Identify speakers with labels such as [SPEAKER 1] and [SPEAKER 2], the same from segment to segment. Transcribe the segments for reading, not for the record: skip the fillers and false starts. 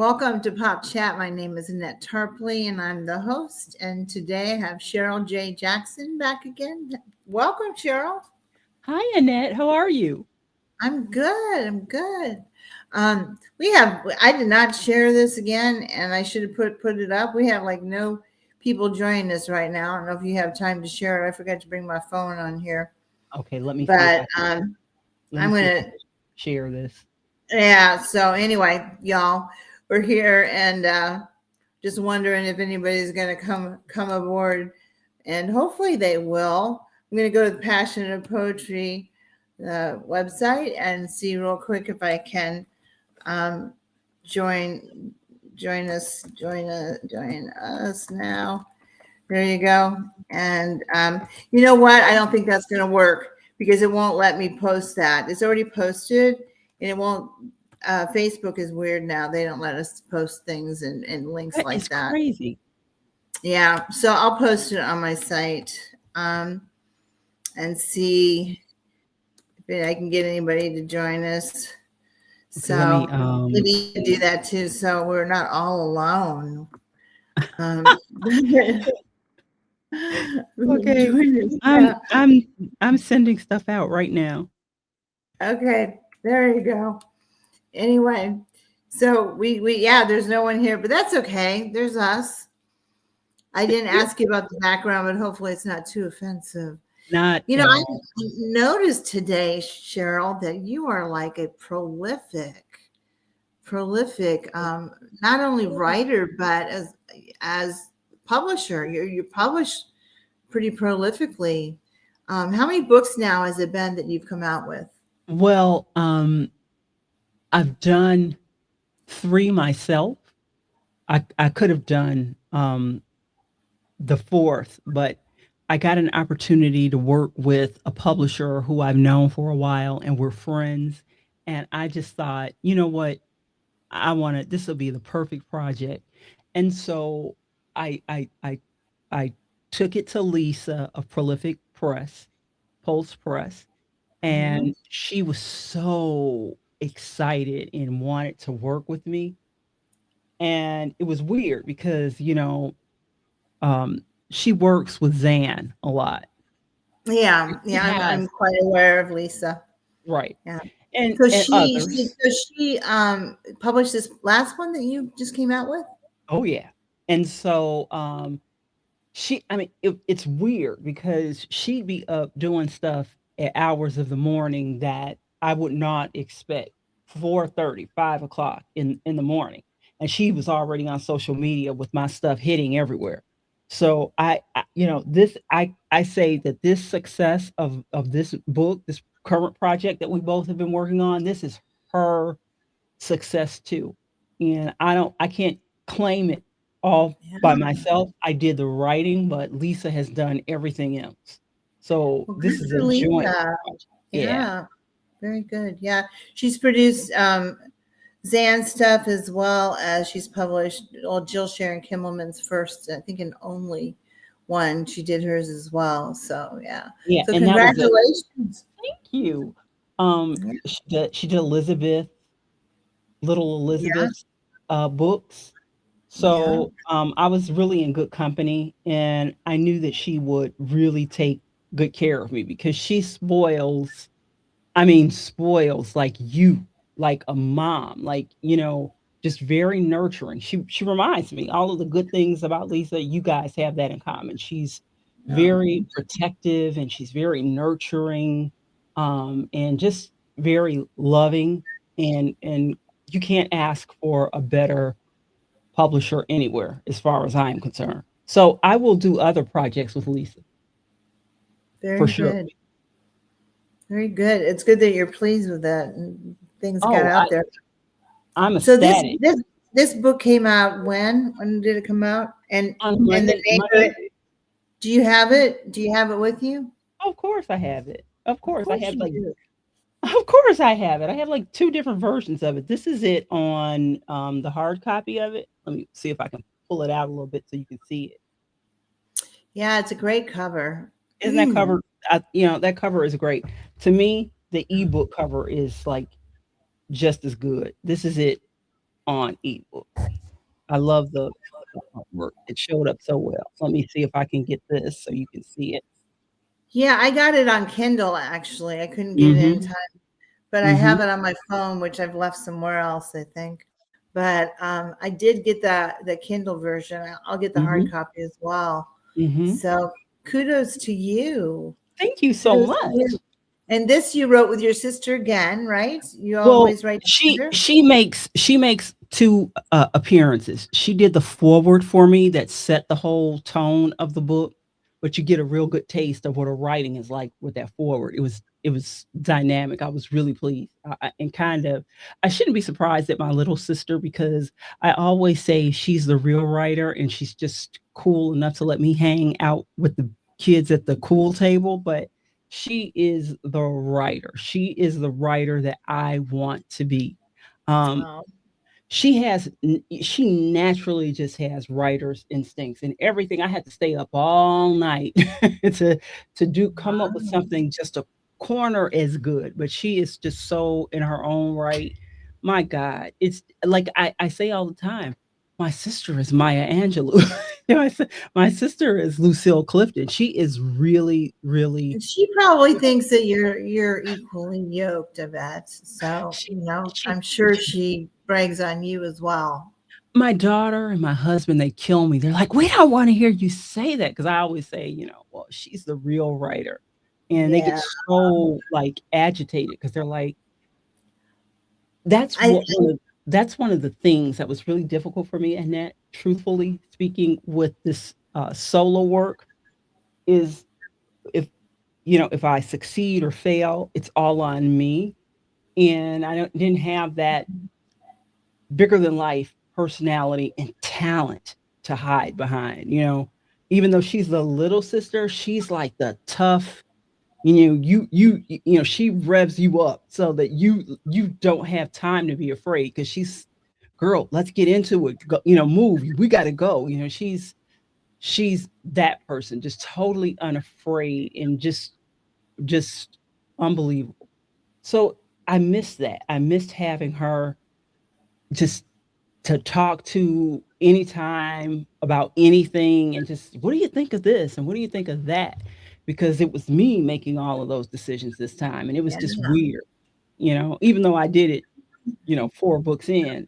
[SPEAKER 1] Welcome to Pop Chat. My name is Annette Tarpley, and I'm the host. And today I have Chyrel J. Jackson back again. Welcome, Chyrel.
[SPEAKER 2] Hi, Annette. How are you?
[SPEAKER 1] I'm good. I'm good. We have. I did not share this again, and I should have put it up. We have like no people joining us right now. I don't know if you have time to share it. I forgot to bring my phone on here,
[SPEAKER 2] Okay, let me see if
[SPEAKER 1] but
[SPEAKER 2] I can. Let me
[SPEAKER 1] I'm
[SPEAKER 2] see if I
[SPEAKER 1] gonna.
[SPEAKER 2] can share this.
[SPEAKER 1] Yeah. So anyway, y'all, we're here, and just wondering if anybody's going to come aboard, and hopefully they will. I'm going to go to the Passion of Poetry website and see real quick if I can um, join join us now. There you go. And you know what? I don't think that's going to work because it won't let me post that. It's already posted, and it won't. Facebook is weird now. They don't let us post things and links
[SPEAKER 2] That
[SPEAKER 1] like
[SPEAKER 2] is
[SPEAKER 1] that.
[SPEAKER 2] crazy.
[SPEAKER 1] Yeah, so I'll post it on my site and see if I can get anybody to join us.
[SPEAKER 2] Okay, let me
[SPEAKER 1] So maybe you can do that too, so we're not all alone. Um,
[SPEAKER 2] okay.
[SPEAKER 1] join us
[SPEAKER 2] I'm
[SPEAKER 1] now.
[SPEAKER 2] I'm I'm sending stuff out right now.
[SPEAKER 1] Okay, there you go. Anyway, so we yeah, there's no one here, but that's okay. There's us. I didn't ask you about the background, but hopefully it's not too offensive.
[SPEAKER 2] Not
[SPEAKER 1] You know,
[SPEAKER 2] at
[SPEAKER 1] I
[SPEAKER 2] all.
[SPEAKER 1] noticed today, Chyrel, that you are like a prolific, not only writer but as publisher. You publish pretty prolifically. How many books now has it been that you've come out with?
[SPEAKER 2] Well, I've done three myself. I could have done the fourth, but I got an opportunity to work with a publisher who I've known for a while and we're friends. And I just thought, you know what? I want to, this will be the perfect project. And so I, I, I, I took it to Lisa of Prolific Press, Pulse Press,
[SPEAKER 1] Hmm.
[SPEAKER 2] and she was so excited and wanted to work with me. And it was weird because, um, she works with Zan a lot.
[SPEAKER 1] Yeah,
[SPEAKER 2] She
[SPEAKER 1] yeah, I'm
[SPEAKER 2] has,
[SPEAKER 1] quite aware of Lisa.
[SPEAKER 2] right.
[SPEAKER 1] Yeah.
[SPEAKER 2] And
[SPEAKER 1] So
[SPEAKER 2] and others.
[SPEAKER 1] she published this last one that you just came out with?
[SPEAKER 2] Oh yeah. And so I mean, it's weird because she'd be up doing stuff at hours of the morning that I would not expect. 4:30, 5 o'clock in the morning. And she was already on social media with my stuff hitting everywhere. So I say that this success of this book, this current project that we both have been working on, this is her success too. And I can't claim it all by
[SPEAKER 1] Yeah.
[SPEAKER 2] myself. I did the writing, but Lisa has done everything else. So
[SPEAKER 1] Well, good
[SPEAKER 2] this is a
[SPEAKER 1] for
[SPEAKER 2] joint
[SPEAKER 1] Lisa.
[SPEAKER 2] project. Yeah.
[SPEAKER 1] Yeah. Very good. Yeah. She's produced Zan stuff as well as she's published Jill Sharon Kimmelman's first, I think, and only one. She did hers as well. So yeah.
[SPEAKER 2] Yeah.
[SPEAKER 1] So
[SPEAKER 2] And that was a
[SPEAKER 1] congratulations.
[SPEAKER 2] thank you.
[SPEAKER 1] Yeah.
[SPEAKER 2] She did Elizabeth, little
[SPEAKER 1] Yeah.
[SPEAKER 2] Elizabeth's books.
[SPEAKER 1] Yeah.
[SPEAKER 2] So I was really in good company and I knew that she would really take good care of me because she spoils, I mean, spoils like you, like a mom, like, just very nurturing. She reminds me all of the good things about Lisa. You guys have that in common. She's
[SPEAKER 1] Oh,
[SPEAKER 2] very protective and she's very nurturing, and just very loving. And you can't ask for a better publisher anywhere, as far as I am concerned. So I will do other projects with Lisa for
[SPEAKER 1] very
[SPEAKER 2] sure.
[SPEAKER 1] good. Very good. It's good that you're pleased with that and things got
[SPEAKER 2] Oh,
[SPEAKER 1] out there.
[SPEAKER 2] I'm
[SPEAKER 1] So
[SPEAKER 2] ecstatic.
[SPEAKER 1] this book came out when? When did it come out?
[SPEAKER 2] On
[SPEAKER 1] And the
[SPEAKER 2] Monday,
[SPEAKER 1] name of
[SPEAKER 2] Monday.
[SPEAKER 1] it, do you have it? Do you have it with you?
[SPEAKER 2] Of course I have it. Of
[SPEAKER 1] Of
[SPEAKER 2] course I
[SPEAKER 1] course
[SPEAKER 2] have
[SPEAKER 1] you
[SPEAKER 2] like
[SPEAKER 1] do.
[SPEAKER 2] of course I have it. I have like two different versions of it. This is it on the hard copy of it. Let me see if I can pull it out a little bit so you can see it.
[SPEAKER 1] Yeah, it's a great cover.
[SPEAKER 2] Isn't that cover that cover is great. To me, the ebook cover is like just as good. This is it on ebooks. I love the artwork. It showed up so well. Let me see if I can get this so you can see it.
[SPEAKER 1] Yeah, I got it on Kindle actually. I couldn't get it in
[SPEAKER 2] Mhm,
[SPEAKER 1] time, but I have
[SPEAKER 2] mhm,
[SPEAKER 1] it on my phone, which I've left somewhere else, I think. But I did get the Kindle version. I'll get the hard
[SPEAKER 2] mhm,
[SPEAKER 1] copy as well.
[SPEAKER 2] mhm.
[SPEAKER 1] So kudos to you.
[SPEAKER 2] Thank you so
[SPEAKER 1] Kudos to
[SPEAKER 2] much.
[SPEAKER 1] you. And this you wrote with your sister again, right? You
[SPEAKER 2] Well,
[SPEAKER 1] always write
[SPEAKER 2] she
[SPEAKER 1] together?
[SPEAKER 2] she makes she makes 2, appearances. She did the foreword for me that set the whole tone of the book, but you get a real good taste of what her writing is like with that foreword. It was dynamic. I was really pleased. And kind of I shouldn't be surprised at my little sister because I always say she's the real writer and she's just cool enough to let me hang out with the kids at the cool table, but she is the writer. She is the writer that I want to be. Um,
[SPEAKER 1] Oh,
[SPEAKER 2] she naturally just has writer's instincts and everything. I had to stay up all night to do come up with
[SPEAKER 1] wow.
[SPEAKER 2] something just a corner as good, but she is just so in her own right. My God, it's like I say all the time, my sister is Maya Angelou. You know, my sister is Lucille Clifton. She is really, really
[SPEAKER 1] And she probably thinks that you're equally yoked, I bet. So,
[SPEAKER 2] she
[SPEAKER 1] I'm
[SPEAKER 2] she
[SPEAKER 1] sure she brags on you as well.
[SPEAKER 2] my daughter and my husband, they kill me. They're like, "We don't wanna hear you say that," because I always say, "Well, she's the real writer." And they get
[SPEAKER 1] Yeah.
[SPEAKER 2] so, like, agitated because 'cause they're like that's
[SPEAKER 1] I
[SPEAKER 2] what that's one of the things that was really difficult for me, Annette, truthfully speaking, with this, solo work is if if I succeed or fail, it's all on me, and I didn't have that bigger than life personality and talent to hide behind. Even though she's the little sister, she's like the tough, she revs you up so that you don't have time to be afraid because she's girl, let's get into it. Go, move. We got to go. She's that person, just totally unafraid and just unbelievable. So I missed that. I missed having her just to talk to anytime about anything and just, "What do you think of this, and what do you think of that?" Because it was me making all of those decisions this time, and it was
[SPEAKER 1] yeah.
[SPEAKER 2] just weird, even though I did it, 4 books in,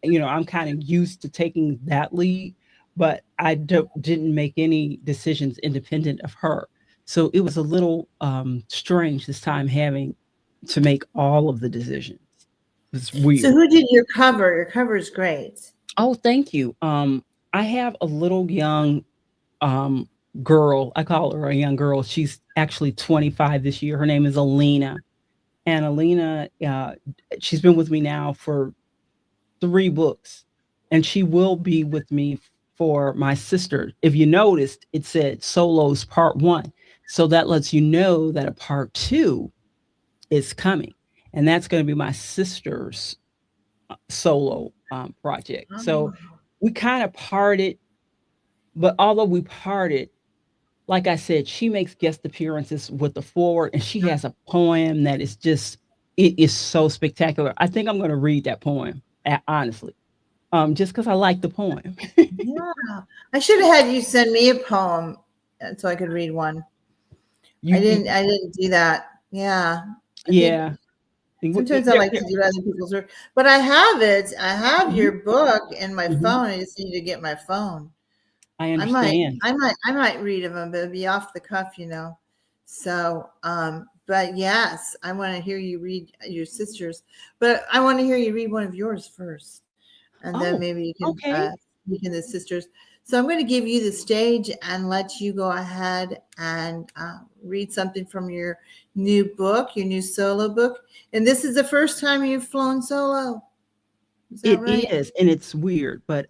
[SPEAKER 2] I'm kinda used to taking that lead, but I didn't make any decisions independent of her. So it was a little, strange this time having to make all of the decisions. It's
[SPEAKER 1] So
[SPEAKER 2] weird.
[SPEAKER 1] who did your cover? Your cover is great.
[SPEAKER 2] Oh, thank you. I have a little young um girl. I call her a young girl. She's actually 25 this year. Her name is Alina. And Alina, she's been with me now for 3 books. And she will be with me for my sister. If you noticed, it said solos part one. So that lets you know that a part two is coming. And that's going to be my sister's solo project. So
[SPEAKER 1] Oh,
[SPEAKER 2] we kind of parted, but although we parted, like I said, she makes guest appearances with the forward, and she has a poem that is just it is so spectacular. I think I'm going to read that poem, honestly, just because I like the poem.
[SPEAKER 1] yeah. I should have had you send me a poem so I could read one. I
[SPEAKER 2] you,
[SPEAKER 1] didn't I didn't do that. Yeah. I think
[SPEAKER 2] yeah,
[SPEAKER 1] sometimes I like to do other people's work, but I have it. I have
[SPEAKER 2] mhm,
[SPEAKER 1] your book in my
[SPEAKER 2] mhm.
[SPEAKER 1] phone. I just need to get my phone.
[SPEAKER 2] I
[SPEAKER 1] I might,
[SPEAKER 2] understand.
[SPEAKER 1] I might read them, but it'd be off the cuff. So, but yes, I want to hear you read your sister's, but I want to hear you read one of yours first, and then
[SPEAKER 2] Oh,
[SPEAKER 1] maybe you can
[SPEAKER 2] okay.
[SPEAKER 1] speak in the sisters. So I'm going to give you the stage and let you go ahead and read something from your new book, your new solo book. And this is the first time you've flown solo. Is that
[SPEAKER 2] It
[SPEAKER 1] right?
[SPEAKER 2] is, and it's weird, but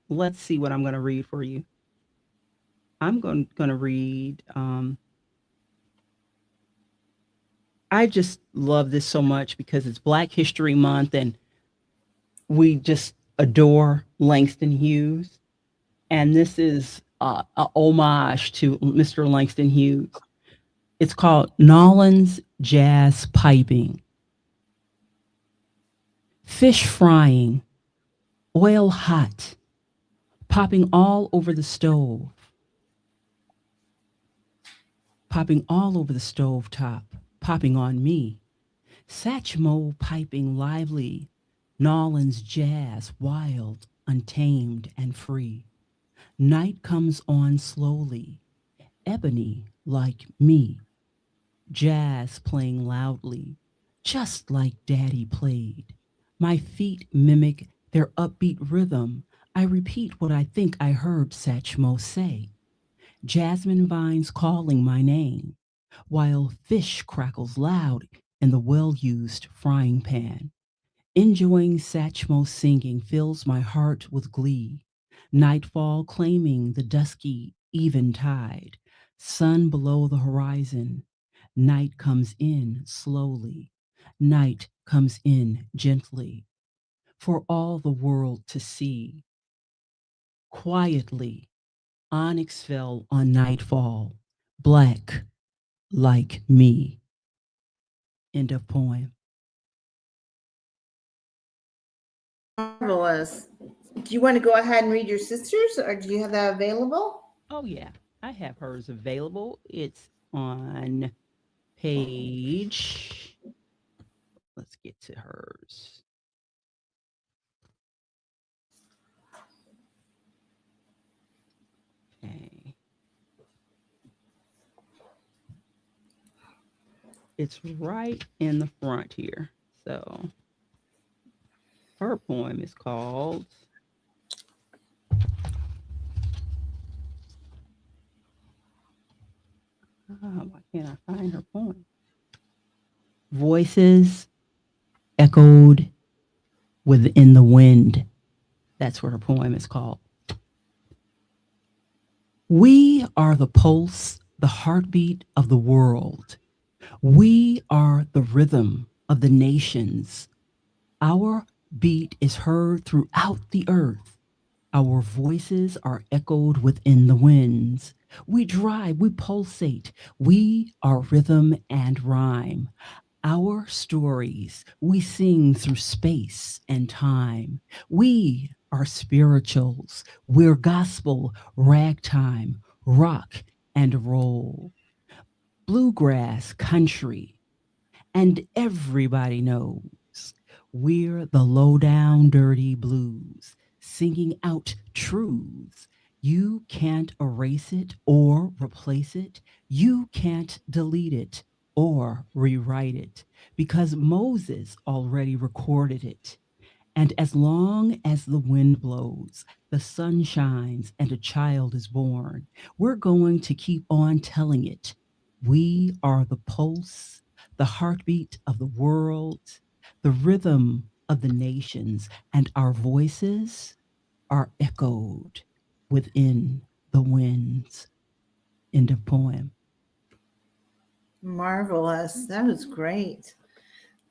[SPEAKER 2] let's see what I'm going to read for you. I'm going to read. I just love this so much because it's Black History Month and we just adore Langston Hughes. And this is a homage to Mr. Langston Hughes. It's called Nolan's Jazz Piping. Fish frying Oil hot, popping all over the stove, popping all over the stove top, popping on me. Satchmo piping lively, Nolan's jazz wild, untamed, and free. Night comes on slowly, ebony like me, jazz playing loudly, just like Daddy played. My feet mimic their upbeat rhythm. I repeat what I think I heard Satchmo say. Jasmine vines calling my name, while fish crackles loud in the well used frying pan. Enjoying Satchmo's singing fills my heart with glee. Nightfall claiming the dusky eventide. Sun below the horizon. Night comes in slowly. Night comes in gently for all the world to see. Quietly, onyx fell on nightfall, black like me. End of poem.
[SPEAKER 1] Marvelous. Do you want to go ahead and read your sister's, or do you have that available?
[SPEAKER 2] Oh, yeah, I have hers available. It's on page, let's get to hers. Okay. It's right in the front here. So her poem is called why can't I find her poem? Voices echoed within the wind. That's what her poem is called. We are the pulse, the heartbeat of the world. We are the rhythm of the nations. Our beat is heard throughout the earth. Our voices are echoed within the winds. We drive, we pulsate. We are rhythm and rhyme. Our stories we sing through space and time. We are spirituals. We're gospel, ragtime, rock and roll, bluegrass, country, and everybody knows we're the low down dirty blues, singing out truths. You can't erase it or replace it. You can't delete it or rewrite it because Moses already recorded it. And as long as the wind blows, the sun shines, and a child is born, we're going to keep on telling it. We are the pulse, the heartbeat of the world, the rhythm of the nations, and our voices are echoed within the winds. End of poem.
[SPEAKER 1] Marvelous. That was great.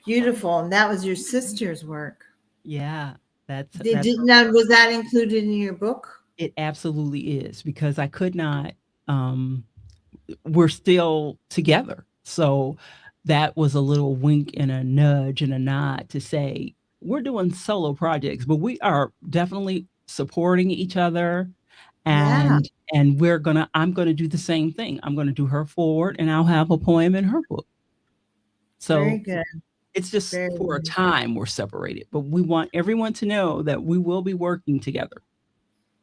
[SPEAKER 1] Beautiful. And that was your sister's work.
[SPEAKER 2] Yeah,
[SPEAKER 1] Did
[SPEAKER 2] her.
[SPEAKER 1] now was that included in your book?
[SPEAKER 2] It absolutely is because I could not we're still together. So that was a little wink and a nudge and a nod to say we're doing solo projects, but we are definitely supporting each other
[SPEAKER 1] Yeah.
[SPEAKER 2] and I'm gonna do the same thing. I'm gonna do her forward and I'll have a poem in her book.
[SPEAKER 1] Very
[SPEAKER 2] So
[SPEAKER 1] good.
[SPEAKER 2] it's just
[SPEAKER 1] Very
[SPEAKER 2] for a
[SPEAKER 1] good.
[SPEAKER 2] time we're separated, but we want everyone to know that we will be working together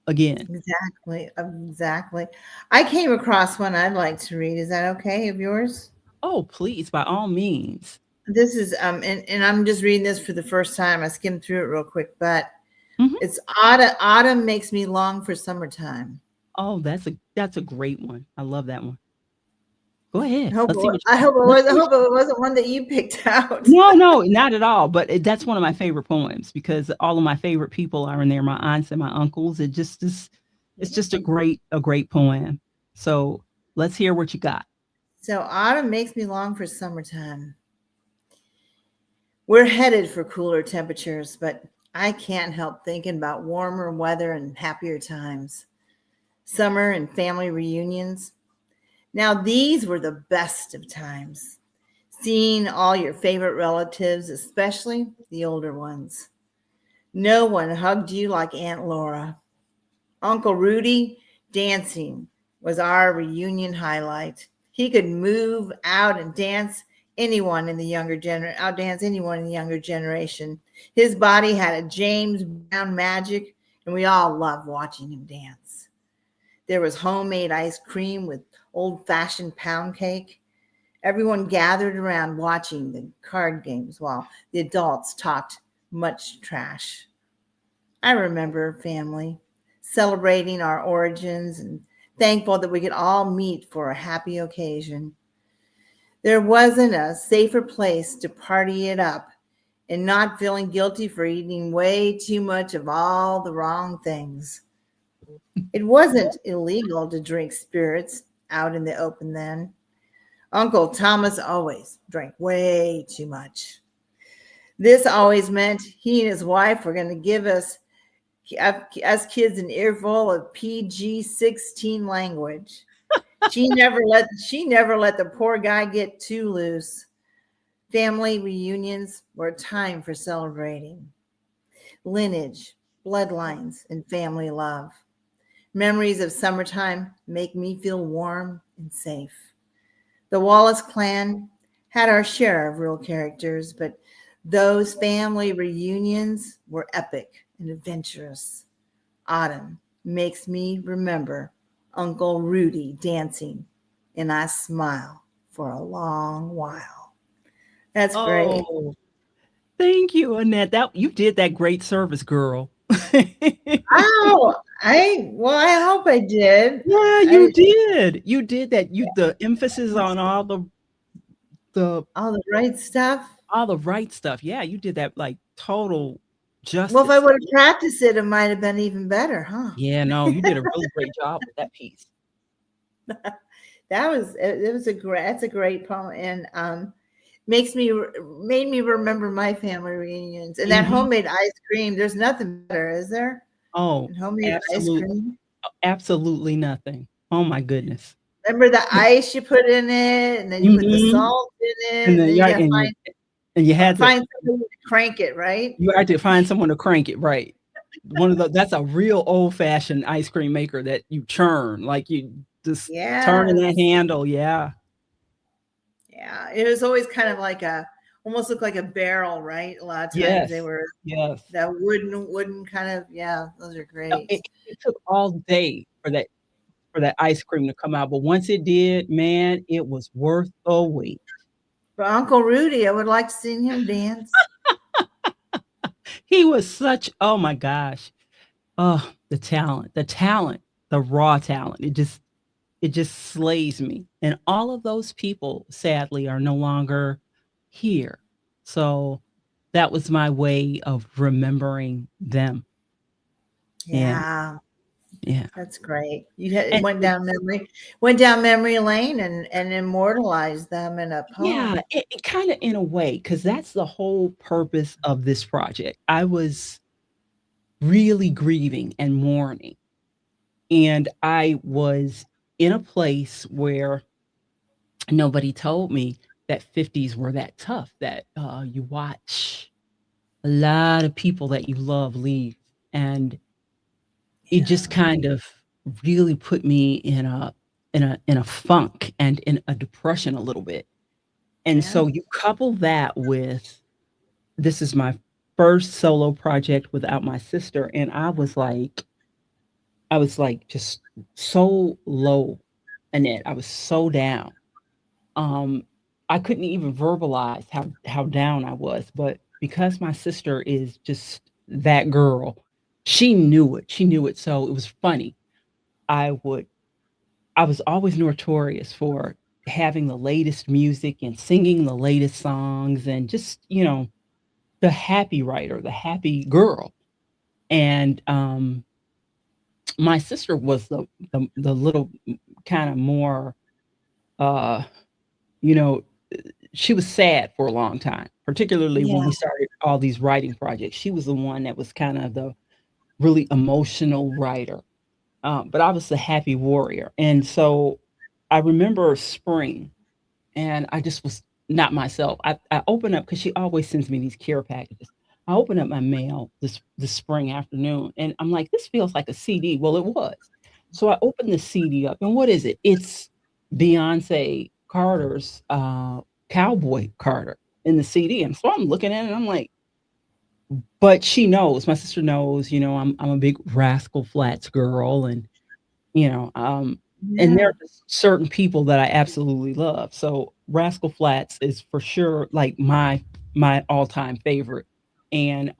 [SPEAKER 2] again.
[SPEAKER 1] Exactly. Exactly. I came across one I'd like to read. Is that okay of yours?
[SPEAKER 2] Oh, please, by all means.
[SPEAKER 1] This is and I'm just reading this for the first time. I skimmed through it real quick, but
[SPEAKER 2] Mhm.
[SPEAKER 1] it's autumn makes me long for summertime.
[SPEAKER 2] Oh, that's a great one. I love that one. Go ahead.
[SPEAKER 1] I hope
[SPEAKER 2] Let's see what
[SPEAKER 1] I
[SPEAKER 2] you got.
[SPEAKER 1] hope it
[SPEAKER 2] Let's
[SPEAKER 1] was I
[SPEAKER 2] see what
[SPEAKER 1] hope
[SPEAKER 2] you
[SPEAKER 1] it wasn't one that you picked out.
[SPEAKER 2] No, no, not at all, but that's one of my favorite poems because all of my favorite people are in there, my aunts and my uncles. It just is it's just a great poem. So, let's hear what you got.
[SPEAKER 1] So autumn makes me long for summertime. We're headed for cooler temperatures, but I can't help thinking about warmer weather and happier times. Summer and family reunions. Now, these were the best of times. Seeing all your favorite relatives, especially the older ones. No one hugged you like Aunt Laura. Uncle Rudy dancing was our reunion highlight. He could move out and dance outdance anyone in the younger generation. His body had a James Brown magic, and we all loved watching him dance. There was homemade ice cream with old-fashioned pound cake. Everyone gathered around watching the card games while the adults talked much trash. I remember family celebrating our origins and thankful that we could all meet for a happy occasion. There wasn't a safer place to party it up and not feeling guilty for eating way too much of all the wrong things. It wasn't illegal to drink spirits out in the open then. Uncle Thomas always drank way too much. This always meant he and his wife were going to give us kids an earful of PG-16 language. She never let the poor guy get too loose. Family reunions were a time for celebrating lineage, bloodlines, and family love. Memories of summertime make me feel warm and safe. The Wallace clan had our share of real characters, but those family reunions were epic and adventurous. Autumn makes me remember Uncle Rudy dancing, and I smile for a long while. That's great.
[SPEAKER 2] Oh, thank you, Annette. That you did that great service, girl.
[SPEAKER 1] Oh, I hope I did.
[SPEAKER 2] Yeah, you
[SPEAKER 1] I
[SPEAKER 2] did. You did that. You the emphasis on the
[SPEAKER 1] all the right stuff.
[SPEAKER 2] all the right stuff. Yeah, you did that like total
[SPEAKER 1] Well, if I
[SPEAKER 2] justice.
[SPEAKER 1] would have practiced it, it might have been even better, huh?
[SPEAKER 2] Yeah, no, you did a really great job with that piece.
[SPEAKER 1] It was a great that's a great poem, and made me remember my family reunions and that
[SPEAKER 2] Mhm.
[SPEAKER 1] homemade ice cream. There's nothing better, is there?
[SPEAKER 2] Oh,
[SPEAKER 1] Than homemade ice
[SPEAKER 2] absolute
[SPEAKER 1] cream.
[SPEAKER 2] absolutely nothing. Oh my goodness.
[SPEAKER 1] Remember the ice you put in it, and then you put the
[SPEAKER 2] Mhm.
[SPEAKER 1] salt in it,
[SPEAKER 2] And
[SPEAKER 1] and
[SPEAKER 2] then
[SPEAKER 1] then
[SPEAKER 2] yeah,
[SPEAKER 1] you got to
[SPEAKER 2] and you had to
[SPEAKER 1] find somebody to crank it, right?
[SPEAKER 2] you had to find someone to crank it, right. One of the that's a real old-fashioned ice cream maker that you churn, like, you just turning that
[SPEAKER 1] Yes.
[SPEAKER 2] handle, yeah.
[SPEAKER 1] Yeah. It was always kind of like almost looked like a barrel, right? A lot of times they
[SPEAKER 2] Yes,
[SPEAKER 1] were
[SPEAKER 2] yes.
[SPEAKER 1] that wooden kind of, yeah, those are great.
[SPEAKER 2] It took all day for that ice cream to come out, but once it did, man, it was worth the wait.
[SPEAKER 1] But Uncle Rudy, I would like to see him dance.
[SPEAKER 2] He was such oh my gosh. Oh, the raw talent. It just slays me. And all of those people, sadly, are no longer here. So that was my way of remembering them. Yeah,
[SPEAKER 1] Yeah.
[SPEAKER 2] yeah.
[SPEAKER 1] That's great.
[SPEAKER 2] And
[SPEAKER 1] Went down memory lane and immortalized them in a
[SPEAKER 2] yeah,
[SPEAKER 1] poem.
[SPEAKER 2] it kinda in a way, because that's the whole purpose of this project. I was really grieving and mourning, and I was in a place where nobody told me that 50s were that tough, that, you watch a lot of people that you love leave, and it just
[SPEAKER 1] Yeah.
[SPEAKER 2] kind of really put me in a funk and in a depression a little bit. And
[SPEAKER 1] Yeah.
[SPEAKER 2] so you couple that with this is my first solo project without my sister, and I was like just so low, Annette. I was so down. Um, I couldn't even verbalize how down I was, but because my sister is just that girl, she knew it. She knew it. So it was funny. I would I was always notorious for having the latest music and singing the latest songs and just, the happy writer, the happy girl. And my sister was the little kind of more uh you know she was sad for a long time, particularly when
[SPEAKER 1] Yeah.
[SPEAKER 2] we started all these writing projects. She was the one that was kind of the really emotional writer. But I was the happy warrior. And so I remember spring, and I just was not myself. I opened up because she always sends me these care packages. I opened up my mail this spring afternoon, and I'm like, "This feels like a CD." Well, it was. So I opened the CD up, and what is it? It's Beyonce Carter's, Cowboy Carter in the CD, and so I'm looking at it, and I'm like, but she knows, my sister knows, I'm a big Rascal Flatts girl, and there
[SPEAKER 1] Yeah.
[SPEAKER 2] are just certain people that I absolutely love. So Rascal Flatts is for sure like my all-time favorite. And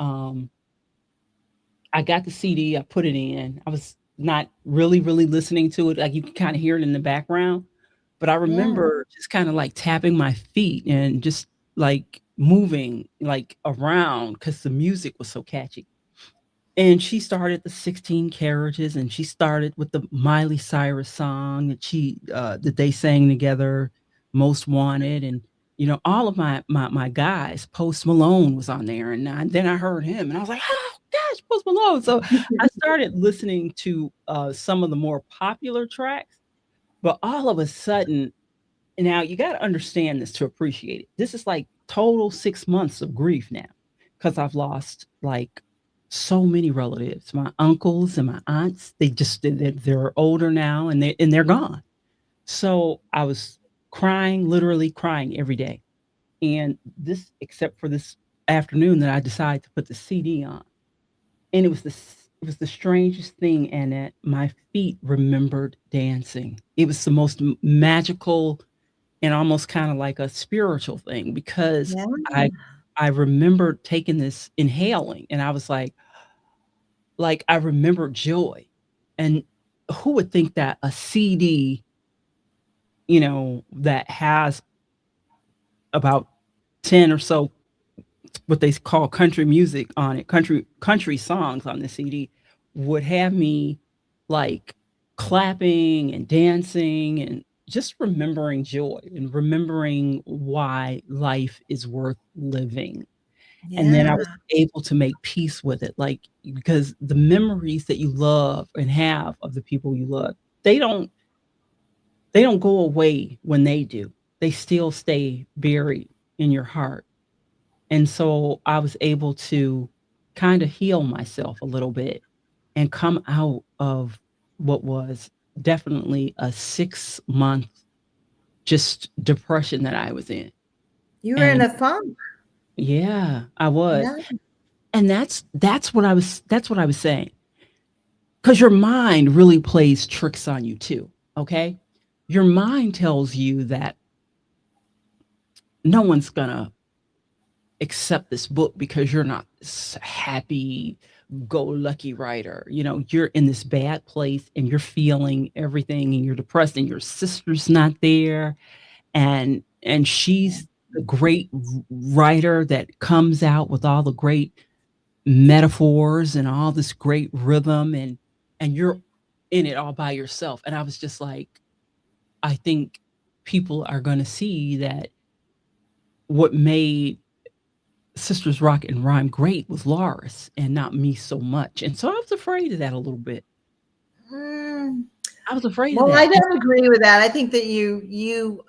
[SPEAKER 2] I got the CD, I put it in. I was not really listening to it. Like you can kind of hear it in the background. But I
[SPEAKER 1] Yeah.
[SPEAKER 2] remember just kind of like tapping my feet and just like moving like around because the music was so catchy. And she started the 16 carriages, and she started with the Miley Cyrus song that they sang together, Most Wanted, and all of my guys. Post Malone was on there, and then I heard him, and I was like, oh gosh, Post Malone. So I started listening to some of the more popular tracks, but all of a sudden, now you got to understand this to appreciate it. This is like total 6 months of grief now because I've lost like so many relatives, my uncles and my aunts. They're older now, and they're gone. So I was crying, literally crying every day. And this, except for this afternoon that I decided to put the CD on, and it was the strangest thing, Annette. My feet remembered dancing. It was the most magical and almost kind of like a spiritual thing because
[SPEAKER 1] Yeah.
[SPEAKER 2] I I remember taking this inhaling, and I was like I remember joy. And who would think that a CD, that has about 10 or so what they call country music on it, country songs on the CD, would have me like clapping and dancing and just remembering joy and remembering why life is worth living. And then I was
[SPEAKER 1] Yeah.
[SPEAKER 2] able to make peace with it, like because the memories that you love and have of the people you love, they don't they don't go away when they do. They still stay buried in your heart. And so I was able to kind of heal myself a little bit and come out of what was definitely a 6 month just depression that I was in.
[SPEAKER 1] You were in
[SPEAKER 2] And
[SPEAKER 1] a funk.
[SPEAKER 2] yeah, I was.
[SPEAKER 1] Yeah.
[SPEAKER 2] And that's what I was saying. Cuz your mind really plays tricks on you too, okay? Your mind tells you that no one's going to accept this book because you're not this happy go lucky writer. You're in this bad place and you're feeling everything and you're depressed and your sister's not there, and she's the great writer that comes out with all the great metaphors and all this great rhythm, and you're in it all by yourself. And I was just like, I think people are going to see that what made Sisters Rock and Rhyme great was Loris and not me so much. And so I was afraid of that a little bit.
[SPEAKER 1] Mm.
[SPEAKER 2] I was afraid of
[SPEAKER 1] Well, I
[SPEAKER 2] that.
[SPEAKER 1] don't agree with that. I think that you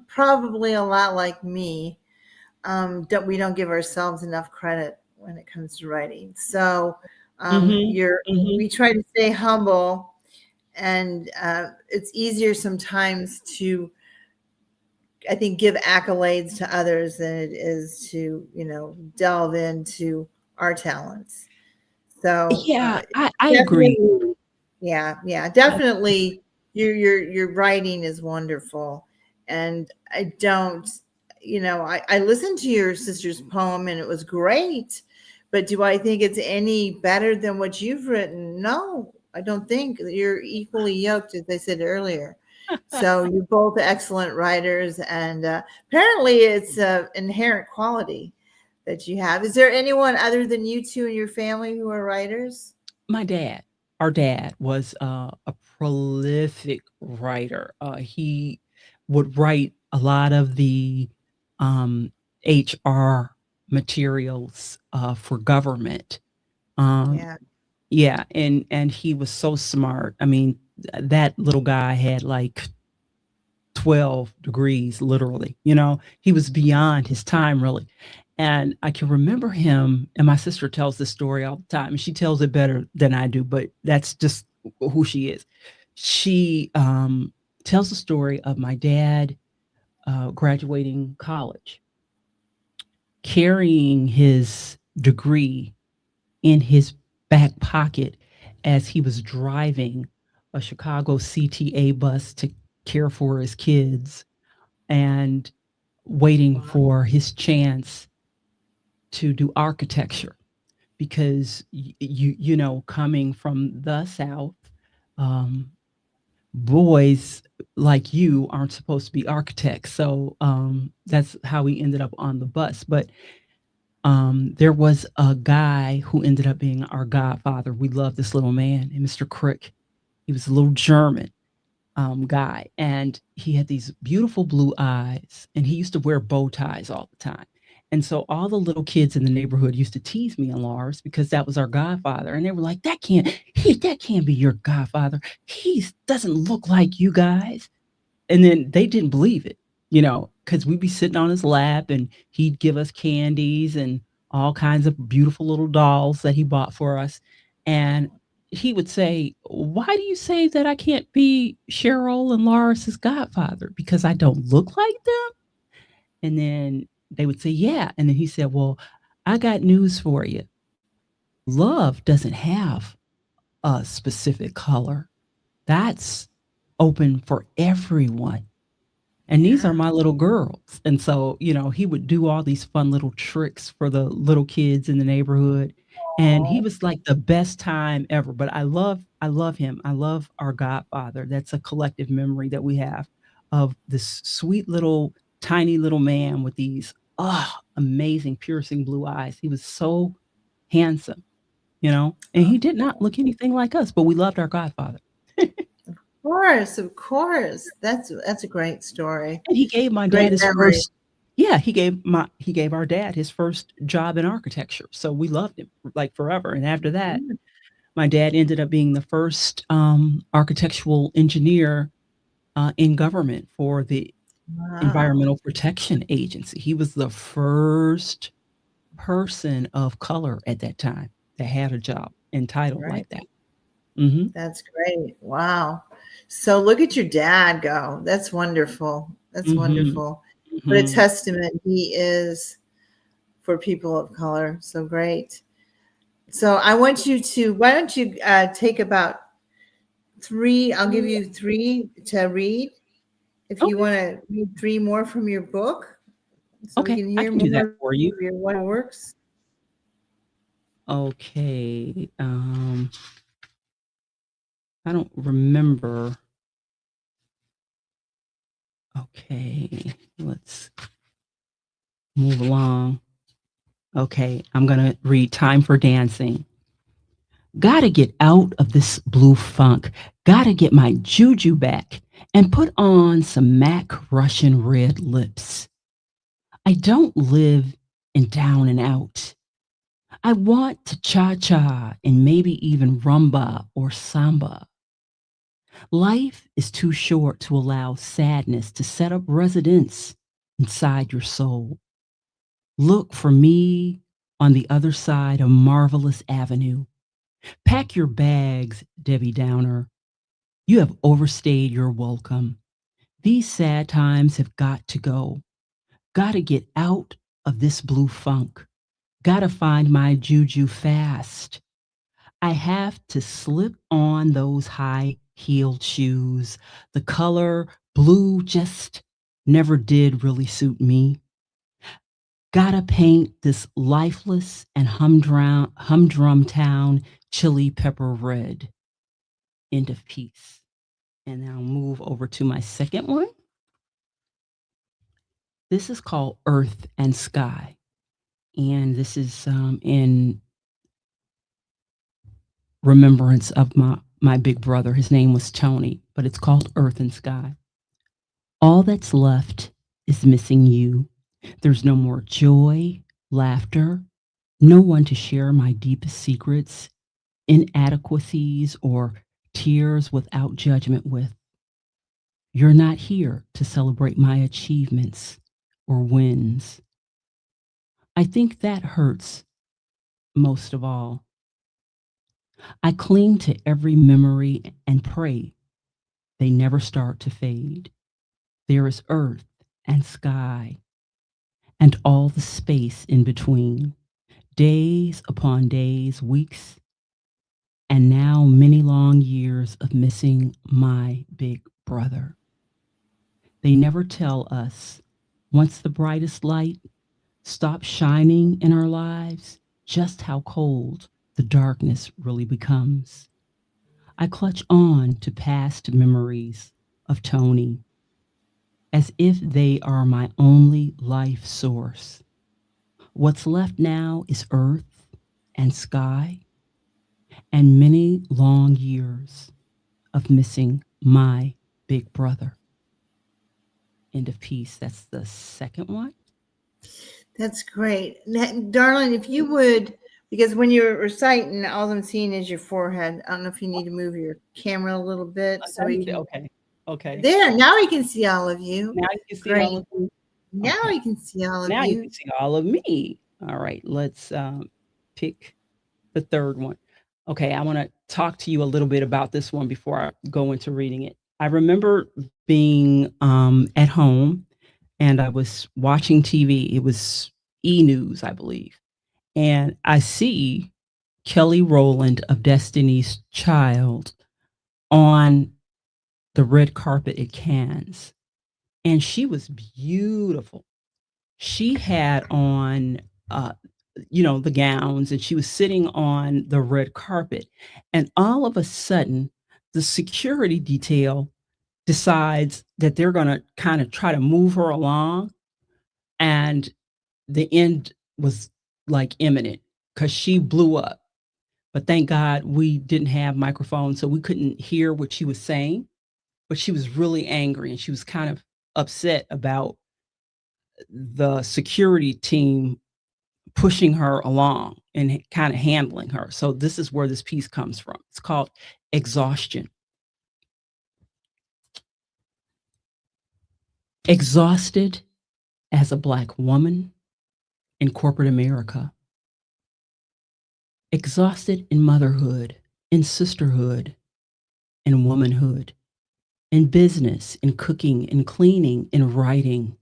[SPEAKER 1] probably a lot like me don't we don't give ourselves enough credit when it comes to writing. So
[SPEAKER 2] Mhm.
[SPEAKER 1] you're
[SPEAKER 2] Mhm.
[SPEAKER 1] we try to stay humble, and it's easier sometimes to I think give accolades to others than it is to delve into our talents. So
[SPEAKER 2] Yeah, I agree.
[SPEAKER 1] definitely, yeah, yeah,
[SPEAKER 2] I
[SPEAKER 1] definitely. Your writing is wonderful, and I don't, I listened to your sister's poem and it was great, but do I think it's any better than what you've written? No, I don't think you're equally yoked, as I said earlier. So you're both excellent writers, and apparently it's an inherent quality that you have. Is there anyone other than you two in your family who are writers?
[SPEAKER 2] my dad, our dad was a prolific writer. He would write a lot of the HR materials for government. Um,
[SPEAKER 1] Yeah.
[SPEAKER 2] yeah, and he was so smart. I mean, that little guy had like 12 degrees, literally. He was beyond his time, really. And I can remember him, and my sister tells this story all the time, and she tells it better than I do, but that's just who she is. She tells the story of my dad graduating college, carrying his degree in his back pocket as he was driving a Chicago CTA bus to care for his kids and waiting
[SPEAKER 1] Wow.
[SPEAKER 2] for his chance to do architecture because coming from the South, um, boys like you aren't supposed to be architects. So that's how we ended up on the bus. But there was a guy who ended up being our godfather. We loved this little man, and Mr. Crick. He was a little German guy, and he had these beautiful blue eyes, and he used to wear bow ties all the time. And so all the little kids in the neighborhood used to tease me and Lars because that was our godfather, and they were like, that can't be your godfather. He doesn't look like you guys." And then they didn't believe it, because we'd be sitting on his lap and he'd give us candies and all kinds of beautiful little dolls that he bought for us. And he would say, "Why do you say that I can't be Cheryl and Laris's godfather? Because I don't look like them?" And then they would say, "Yeah." And then he said, "Well, I got news for you. Love doesn't have a specific color. That's open for everyone. And these are
[SPEAKER 1] Yeah.
[SPEAKER 2] my little girls." And so, he would do all these fun little tricks for the little kids in the neighborhood. And he
[SPEAKER 1] Oh,
[SPEAKER 2] was like the best time ever. But I love him. I love our godfather. That's a collective memory that we have of this sweet little tiny little man with these amazing piercing blue eyes. He was so handsome. And he did not look anything like us, but we loved our godfather.
[SPEAKER 1] of course, of course. That's a great story.
[SPEAKER 2] And he gave my dad
[SPEAKER 1] Great
[SPEAKER 2] his
[SPEAKER 1] memory.
[SPEAKER 2] first he gave our dad his first job in architecture, so we loved him, like, forever, and after that,
[SPEAKER 1] Mm,
[SPEAKER 2] my dad ended up being the first, architectural engineer, in government for the
[SPEAKER 1] wow.
[SPEAKER 2] Environmental Protection Agency. He was the first person of color at that time that had a job and title
[SPEAKER 1] Right.
[SPEAKER 2] like that. Mhm,
[SPEAKER 1] That's great. Wow. So look at your dad go. That's wonderful. That's
[SPEAKER 2] mhm,
[SPEAKER 1] wonderful. What a
[SPEAKER 2] mhm.
[SPEAKER 1] testament he is for people of color. So great. So I want you to, why don't you take about three, I'll give you three to read. If you
[SPEAKER 2] Okay,
[SPEAKER 1] want to read three more from your book, so we
[SPEAKER 2] okay,
[SPEAKER 1] can
[SPEAKER 2] I
[SPEAKER 1] hear
[SPEAKER 2] can do that
[SPEAKER 1] more
[SPEAKER 2] for you.
[SPEAKER 1] of your what works.
[SPEAKER 2] Okay, I don't remember. Okay, let's move along. Okay, I'm gonna read Time for Dancing. Gotta get out of this blue funk. Gotta get my juju back and put on some MAC Russian red lips. I don't live in down and out. I want to cha cha and maybe even rumba or samba. Life is too short to allow sadness to set up residence inside your soul. Look for me on the other side of Marvelous Avenue. Pack your bags, Debbie Downer. You have overstayed your welcome. These sad times have got to go. Gotta get out of this blue funk. Gotta find my juju fast. I have to slip on those high heeled shoes. The color blue just never did really suit me. Gotta paint this lifeless and humdrum town chili pepper red. End of piece. And now move over to my second one. This is called Earth and Sky. And this is in remembrance of my big brother. His name was Tony, but it's called Earth and Sky. All that's left is missing you. There's no more joy, laughter, no one to share my deepest secrets, inadequacies, or tears without judgment with. You're not here to celebrate my achievements or wins. I think that hurts most of all. I cling to every memory and pray they never start to fade. There is earth and sky and all the space in between, days upon days, weeks, and now many long years of missing my big brother. They never tell us once the brightest light stops shining in our lives, just how cold the darkness really becomes. I clutch on to past memories of Tony as if they are my only life source. What's left now is earth and sky and many long years of missing my big brother. End of piece. That's the second one.
[SPEAKER 1] That's great. Darling, if you would, because when you're reciting, all I'm seeing is your forehead. I don't know if you need to move your camera a little bit so we can.
[SPEAKER 2] Okay. Okay.
[SPEAKER 1] There, now we can see all of you.
[SPEAKER 2] Now you can see
[SPEAKER 1] Great.
[SPEAKER 2] all of me.
[SPEAKER 1] Now
[SPEAKER 2] Okay.
[SPEAKER 1] we can see all of
[SPEAKER 2] Now you
[SPEAKER 1] you.
[SPEAKER 2] can see all of me. All right. Let's pick the third one. Okay. I want to talk to you a little bit about this one before I go into reading it. I remember being at home and I was watching TV. It was E News, I believe. And I see Kelly Rowland of Destiny's Child on the red carpet at Cannes. And she was beautiful. She had on, uh, the gowns, and she was sitting on the red carpet. And all of a sudden, the security detail decides that they're going to kind of try to move her along. And the end was like imminent because she blew up. But thank God we didn't have microphones, so we couldn't hear what she was saying. But she was really angry and she was kind of upset about the security team pushing her along and kind of handling her. So this is where this piece comes from. It's called Exhaustion. Exhausted as a Black woman in corporate America. Exhausted in motherhood, in sisterhood, in womanhood, in business, in cooking, in cleaning, in writing,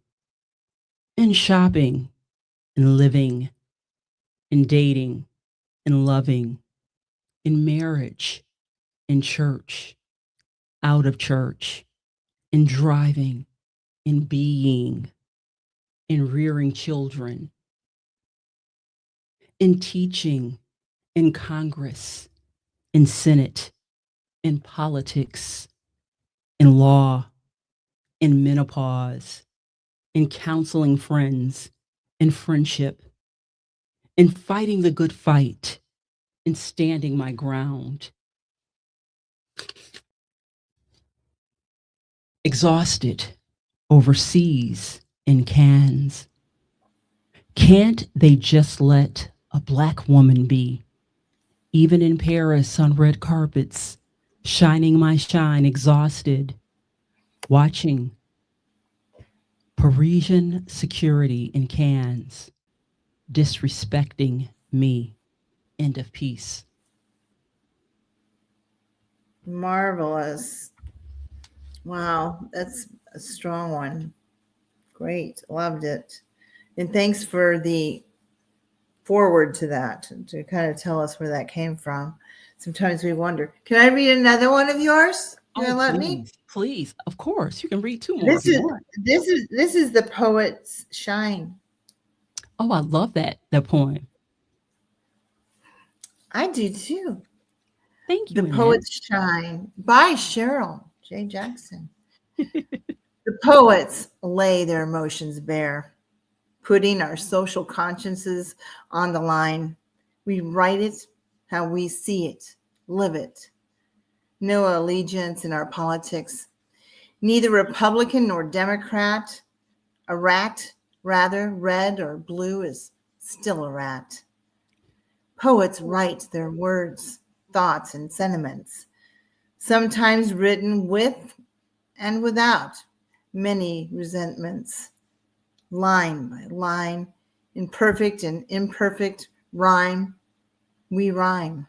[SPEAKER 2] in shopping, in living, in dating, in loving, in marriage, in church, out of church, in driving, in being, in rearing children, in teaching, in Congress, in Senate, in politics, in law, in menopause, in counseling friends, in friendship, in fighting the good fight, in standing my ground. Exhausted overseas in Cannes. Can't they just let a Black woman be? Even in Paris on red carpets, shining my shine, exhausted, watching Parisian security in Cannes, disrespecting me. End of piece.
[SPEAKER 1] Marvelous. Wow, that's a strong one. Great. Loved it. And thanks for the forward to that to kind of tell us where that came from. Sometimes we wonder. Can I read another one of yours? You gonna let me?
[SPEAKER 2] Please. Of course. You can read two more if
[SPEAKER 1] This
[SPEAKER 2] you
[SPEAKER 1] is
[SPEAKER 2] want.
[SPEAKER 1] this is the poet's shine.
[SPEAKER 2] Oh, I love that poem.
[SPEAKER 1] I do too.
[SPEAKER 2] Thank
[SPEAKER 1] The
[SPEAKER 2] you, Annette.
[SPEAKER 1] Poet's Shine by Chyrel J. Jackson. The poets lay their emotions bare, putting our social consciences on the line. We write it how we see it, live it. No allegiance in our politics, neither Republican nor Democrat. A rat, rather, red or blue, is still a rat. Poets write their words, thoughts, and sentiments, sometimes written with and without many resentments, line by line, In perfect and imperfect rhyme, we rhyme.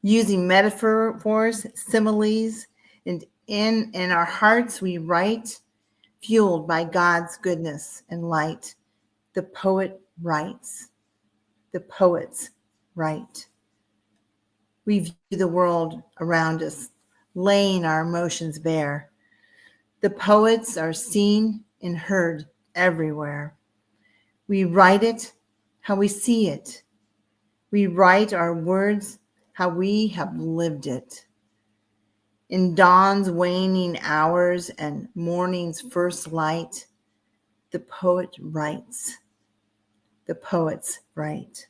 [SPEAKER 1] Using metaphors, similes, and in our hearts we write, fueled by God's goodness and light. The poet writes. The poets write. We view the world around us, laying our emotions bare. The poets are seen and heard everywhere. We write it how we see it. We write our words how we have lived it. In dawn's waning hours and morning's first light, the poet writes. The poets write.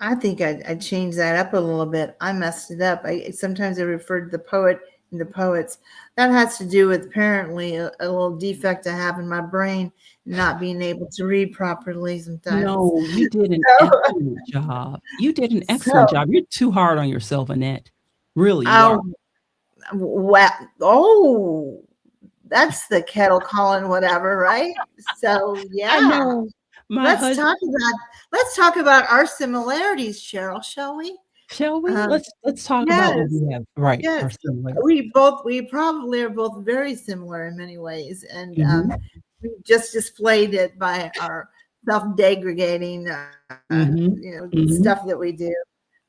[SPEAKER 1] I think I'd change that up a little bit. I messed it up. Sometimes I referred to the poet and the poets. That has to do with apparently a little defect I have in my brain, not being able to read properly sometimes.
[SPEAKER 2] No, you did an
[SPEAKER 1] So,
[SPEAKER 2] excellent job. You did an excellent
[SPEAKER 1] so
[SPEAKER 2] job. You're too hard on yourself, Annette. Really, you are.
[SPEAKER 1] oh, wow. Oh, that's the kettle calling whatever, right? So
[SPEAKER 2] I
[SPEAKER 1] yeah.
[SPEAKER 2] know. My
[SPEAKER 1] Let's
[SPEAKER 2] husband.
[SPEAKER 1] talk about our similarities, Cheryl, shall we?
[SPEAKER 2] Shall we?
[SPEAKER 1] Um,
[SPEAKER 2] Let's talk about what
[SPEAKER 1] yes,
[SPEAKER 2] we have. Right,
[SPEAKER 1] yes.
[SPEAKER 2] our similar.
[SPEAKER 1] We probably are both very similar in many ways, and
[SPEAKER 2] Mhm,
[SPEAKER 1] we just displayed it by our self-degrading,
[SPEAKER 2] mhm,
[SPEAKER 1] stuff
[SPEAKER 2] mhm.
[SPEAKER 1] that we do.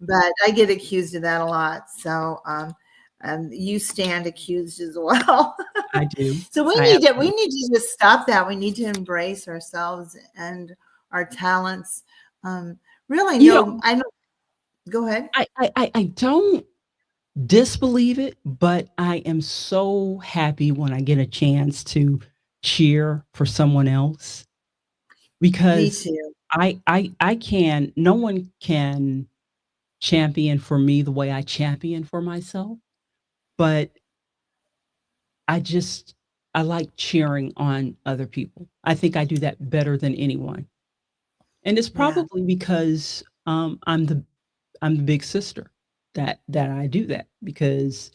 [SPEAKER 1] But I get accused of that a lot, so you stand accused as well.
[SPEAKER 2] I do.
[SPEAKER 1] So
[SPEAKER 2] I
[SPEAKER 1] we
[SPEAKER 2] absolutely.
[SPEAKER 1] need to just stop that. We need to embrace ourselves and our talents. Really,
[SPEAKER 2] You
[SPEAKER 1] no,
[SPEAKER 2] know,
[SPEAKER 1] I don't. Go ahead.
[SPEAKER 2] I don't disbelieve it, but I am so happy when I get a chance to cheer for someone else
[SPEAKER 1] Me
[SPEAKER 2] because
[SPEAKER 1] too.
[SPEAKER 2] I can no one can champion for me the way I champion for myself, but I just I like cheering on other people. I think I do that better than anyone. And it's
[SPEAKER 1] Yeah.
[SPEAKER 2] probably because I'm the big sister that I do that because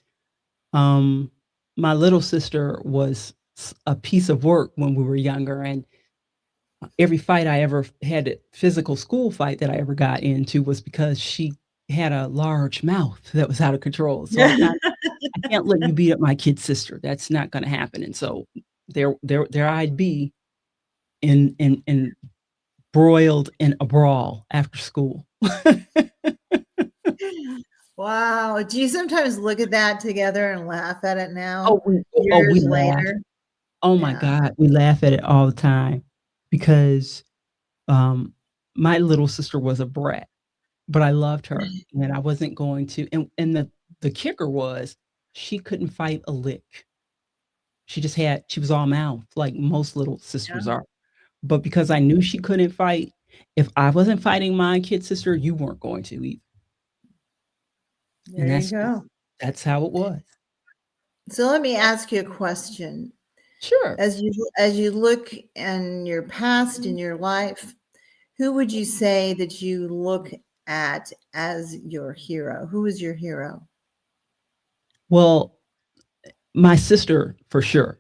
[SPEAKER 2] um my little sister was a piece of work when we were younger, and every fight I ever had, a physical school fight that I ever got into, was because she had a large mouth that was out of control. So I can't let you beat up my kid sister. That's not going to happen. And so there I'd be in broiled in a brawl after school.
[SPEAKER 1] Wow. Do you sometimes look at that together and laugh at it now,
[SPEAKER 2] We
[SPEAKER 1] years
[SPEAKER 2] laugh.
[SPEAKER 1] later?
[SPEAKER 2] Oh my
[SPEAKER 1] Yeah.
[SPEAKER 2] god, we laugh at it all the time because, um, my little sister was a brat, but I loved her, and I wasn't going to, and the kicker was she couldn't fight a lick. She was all mouth like most little
[SPEAKER 1] Yeah.
[SPEAKER 2] sisters are, but because I knew she couldn't fight, if I wasn't fighting my kid sister, you weren't going to either, and
[SPEAKER 1] There you go.
[SPEAKER 2] that's how it was.
[SPEAKER 1] So let me ask you a question.
[SPEAKER 2] Sure.
[SPEAKER 1] As you look in your past in your life, who would you say that you look at as your hero? Who is your hero?
[SPEAKER 2] Well, my sister for sure,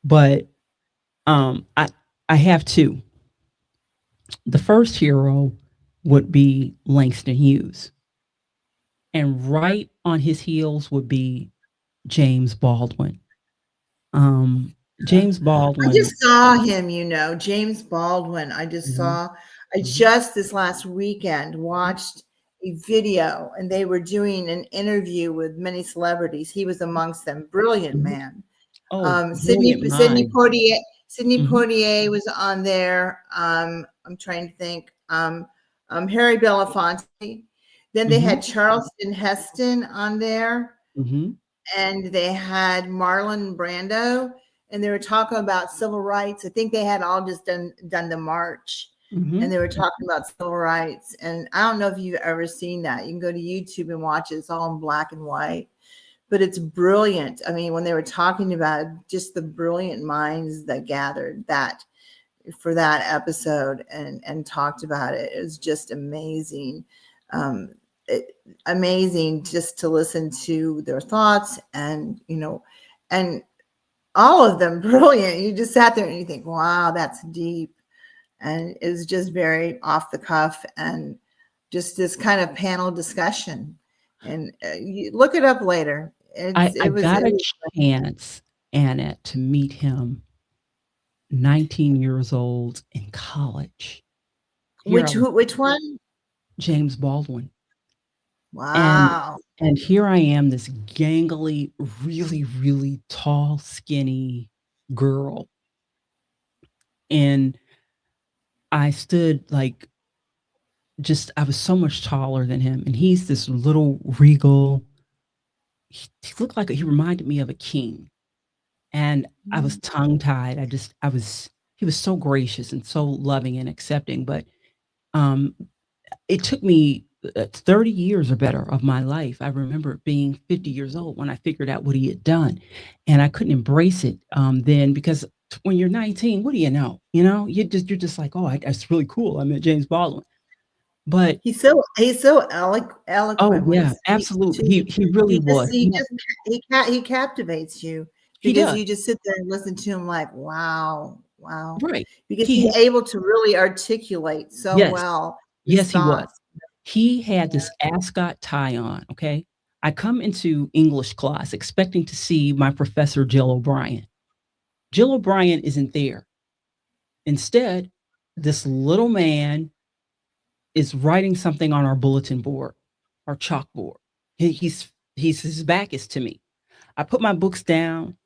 [SPEAKER 2] but, I have 2. The first hero would be Langston Hughes, and right on his heels would be James Baldwin. James
[SPEAKER 1] I
[SPEAKER 2] Baldwin.
[SPEAKER 1] just saw him, James Baldwin.
[SPEAKER 2] Mhm,
[SPEAKER 1] I
[SPEAKER 2] mhm,
[SPEAKER 1] just this last weekend
[SPEAKER 2] mhm,
[SPEAKER 1] watched a video and they were doing an interview with many celebrities. He was amongst them. Brilliant
[SPEAKER 2] mhm.
[SPEAKER 1] man.
[SPEAKER 2] Oh,
[SPEAKER 1] Sydney
[SPEAKER 2] brilliant
[SPEAKER 1] Sydney
[SPEAKER 2] mind.
[SPEAKER 1] Poitier Sydney
[SPEAKER 2] Mhm,
[SPEAKER 1] Poitier was on there. I'm trying to think. Harry Belafonte. Then they
[SPEAKER 2] mhm,
[SPEAKER 1] had Charleston Heston on there,
[SPEAKER 2] mhm,
[SPEAKER 1] and they had Marlon Brando, and they were talking about civil rights. I think they had all just done the march, and
[SPEAKER 2] mhm.
[SPEAKER 1] they were talking about civil rights. And I don't know if you've ever seen that. You can go to YouTube and watch it. It's all in black and white, but it's brilliant. I mean, when they were talking about it, just the brilliant minds that gathered that for that episode and talked about it, it was just amazing. Um, it, Amazing just to listen to their thoughts and and all of them brilliant. You just sat there and you think, wow, that's deep. And it was just very off the cuff and just this kind of panel discussion. And you look it up later.
[SPEAKER 2] I
[SPEAKER 1] It
[SPEAKER 2] got a
[SPEAKER 1] was
[SPEAKER 2] chance, Annette, to meet him 19 years old in college. Here I was,
[SPEAKER 1] which one?
[SPEAKER 2] James Baldwin. And
[SPEAKER 1] Wow.
[SPEAKER 2] and here I am, this gangly, really, really tall, skinny girl, and I stood, like, just I was so much taller than him, and he's this little regal he looked like he reminded me of a king, and I was
[SPEAKER 1] Mhm.
[SPEAKER 2] tongue-tied, I was he was so gracious and so loving and accepting, but, um, it took me, 30 years or better of my life. I remember being 50 years old when I figured out what he had done, and I couldn't embrace it, then because when you're 19, what do you know? You know? You're just like, "Oh, that's really cool. I met James Baldwin." But
[SPEAKER 1] He's so
[SPEAKER 2] oh,
[SPEAKER 1] eloquent when he
[SPEAKER 2] yeah,
[SPEAKER 1] speaks
[SPEAKER 2] absolutely.
[SPEAKER 1] too.
[SPEAKER 2] He really was.
[SPEAKER 1] He just he captivates you
[SPEAKER 2] He
[SPEAKER 1] because
[SPEAKER 2] does.
[SPEAKER 1] you just sit there and listen to him like, wow, wow.
[SPEAKER 2] Right.
[SPEAKER 1] Because
[SPEAKER 2] He
[SPEAKER 1] he's
[SPEAKER 2] had
[SPEAKER 1] able to really articulate so
[SPEAKER 2] yes.
[SPEAKER 1] well his
[SPEAKER 2] Yes, he was.
[SPEAKER 1] thoughts.
[SPEAKER 2] He had this ascot tie on, okay? I come into English class expecting to see my professor, Jill O'Brien. Jill O'Brien isn't there. Instead, this little man is writing something on our bulletin board, our chalkboard. He's his back is to me. I put my books down.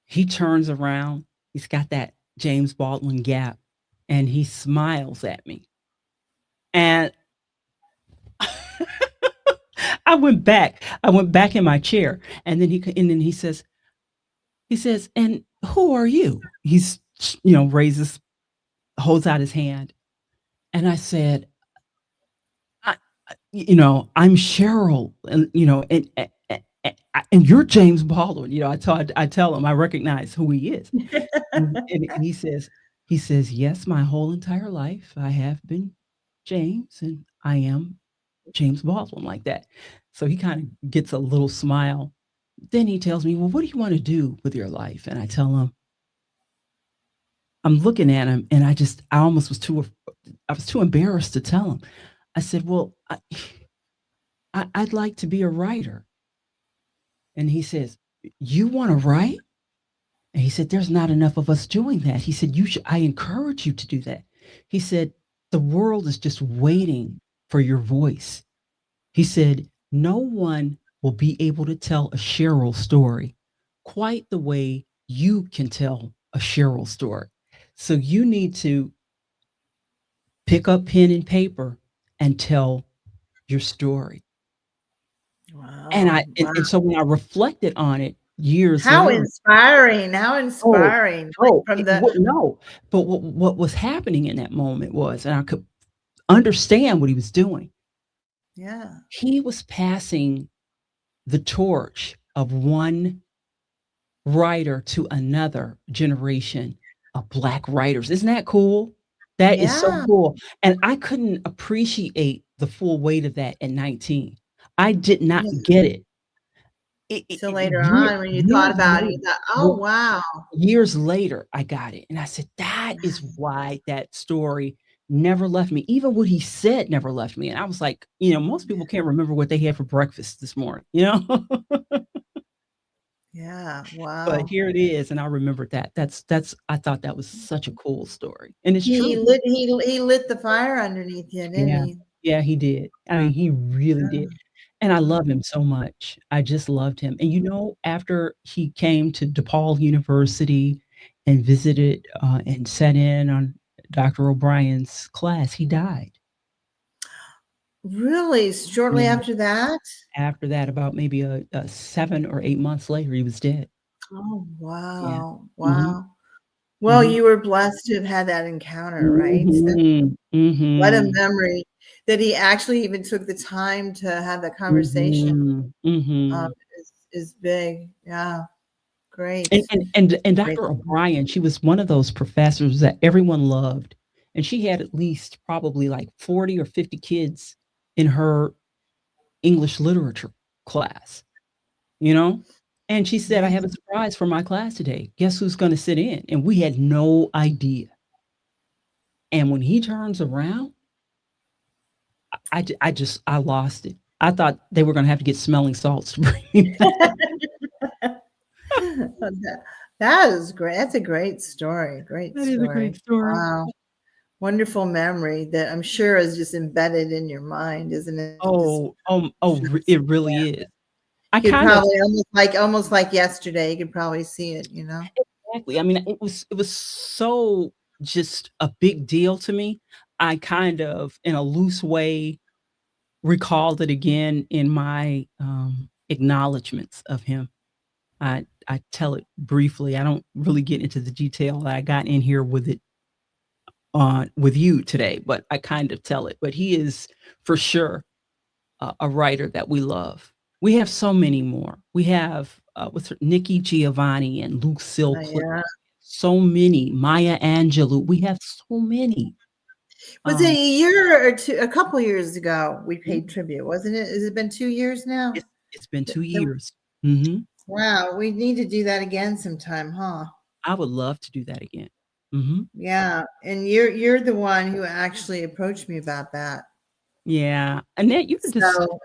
[SPEAKER 2] He turns around. He's got that James Baldwin gap, and he smiles at me. And I went back. I went back in my chair, and then he says, "And who are you?" He's raises holds out his hand, and I said, I'm Cheryl, and and you're James Baldwin. I tell him I recognize who he is, and he says, yes, my whole entire life I have been James, and I am James Baldwin like that. So he kind of gets a little smile. Then he tells me, well, what do you want to do with your life? And I tell him, I'm looking at him, and I almost I was too embarrassed to tell him. I said, well, I'd like to be a writer. And he says, "You wanna write?" And he said, "There's not enough of us doing that." He said, I encourage you to do that." He said, "The world is just waiting for your voice." He said, "No one will be able to tell a Cheryl story quite the way you can tell a Cheryl story. So you need to pick up pen and paper and tell your story."
[SPEAKER 1] Wow, wow.
[SPEAKER 2] And so when I reflected on it years
[SPEAKER 1] How
[SPEAKER 2] later.
[SPEAKER 1] inspiring, how
[SPEAKER 2] Oh,
[SPEAKER 1] inspiring. Like
[SPEAKER 2] oh,
[SPEAKER 1] from
[SPEAKER 2] it
[SPEAKER 1] the
[SPEAKER 2] would no, but what was happening in that moment was, and I could understand what he was doing,
[SPEAKER 1] yeah.
[SPEAKER 2] he was passing the torch of one writer to another generation of Black writers. Isn't that cool? That is so
[SPEAKER 1] Yeah.
[SPEAKER 2] cool, and I couldn't appreciate the full weight of that at 19. I did not
[SPEAKER 1] Yeah.
[SPEAKER 2] get it.
[SPEAKER 1] So later
[SPEAKER 2] Year
[SPEAKER 1] on when you thought
[SPEAKER 2] years
[SPEAKER 1] about it,
[SPEAKER 2] later,
[SPEAKER 1] you thought, "Oh,
[SPEAKER 2] well,
[SPEAKER 1] wow."
[SPEAKER 2] years later, I got it, and I said, "That is why that story never left me." Even what he said never left me, and I was like, most people can't remember what they had for breakfast this morning, you know?
[SPEAKER 1] Yeah,
[SPEAKER 2] But
[SPEAKER 1] wow.
[SPEAKER 2] here it is, and I remembered that. That's I thought that was such a cool story, and it's
[SPEAKER 1] He
[SPEAKER 2] true.
[SPEAKER 1] lit he lit the fire underneath you, didn't
[SPEAKER 2] Yeah.
[SPEAKER 1] he?
[SPEAKER 2] Yeah, he did. I mean, he really did, and I love
[SPEAKER 1] Wow.
[SPEAKER 2] him so much. I just loved him, and, after he came to DePaul University and visited, and sat in on Dr. O'Brien's class, he died.
[SPEAKER 1] Really? Shortly
[SPEAKER 2] Yeah.
[SPEAKER 1] after that?
[SPEAKER 2] After that, about maybe, 7 or 8 months later, he was dead.
[SPEAKER 1] Oh,
[SPEAKER 2] Yeah.
[SPEAKER 1] wow,
[SPEAKER 2] Mhm.
[SPEAKER 1] wow. Well,
[SPEAKER 2] Mhm.
[SPEAKER 1] you were blessed to have had that encounter, right?
[SPEAKER 2] Mhm.
[SPEAKER 1] What a
[SPEAKER 2] Mhm.
[SPEAKER 1] memory that he actually even took the time to have that conversation,
[SPEAKER 2] Mhm.
[SPEAKER 1] um,
[SPEAKER 2] Mhm.
[SPEAKER 1] is big. Yeah,
[SPEAKER 2] And
[SPEAKER 1] great,
[SPEAKER 2] and and and
[SPEAKER 1] great.
[SPEAKER 2] Dr. O'Brien, she was one of those professors that everyone loved, and she had at least probably like 40 or 50 kids in her English literature class, you know? And she said, "I
[SPEAKER 1] Yeah.
[SPEAKER 2] have a surprise for my class today. Guess who's gonna sit in?" And we had no idea. And when he turns around, I lost it. I thought they were gonna have to get smelling salts to bring me back.
[SPEAKER 1] That that is great. That's a great story. Great
[SPEAKER 2] That is a great
[SPEAKER 1] story.
[SPEAKER 2] story.
[SPEAKER 1] Wow. Wonderful memory that I'm sure is just embedded in your mind, isn't it? Just just
[SPEAKER 2] It really is. I
[SPEAKER 1] you could
[SPEAKER 2] kind of
[SPEAKER 1] probably almost like yesterday, you could probably see it, you know?
[SPEAKER 2] exactly. I mean, it was so just a big deal to me. I kind of, in a loose way, recalled it again in my, acknowledgments of him. I tell it briefly. I don't really get into the detail that I got in here with it on with you today, but I kind of tell it. But he is for sure a writer that we love. We have so many more. We have what's her, Nikki Giovanni and Luke Silcliffe.
[SPEAKER 1] Yeah.
[SPEAKER 2] So many. Maya Angelou. We have so many.
[SPEAKER 1] Was it a
[SPEAKER 2] Um,
[SPEAKER 1] year or 2 a couple years ago we
[SPEAKER 2] mm,
[SPEAKER 1] paid tribute, wasn't it? Has it been 2 years now?
[SPEAKER 2] it's been
[SPEAKER 1] Th
[SPEAKER 2] 2
[SPEAKER 1] th
[SPEAKER 2] years. Mhm.
[SPEAKER 1] wow, we need to do that again sometime, huh?
[SPEAKER 2] I would love to do that again. Mhm.
[SPEAKER 1] Yeah, and you're the one who actually approached me about that.
[SPEAKER 2] Yeah. Annette,
[SPEAKER 1] So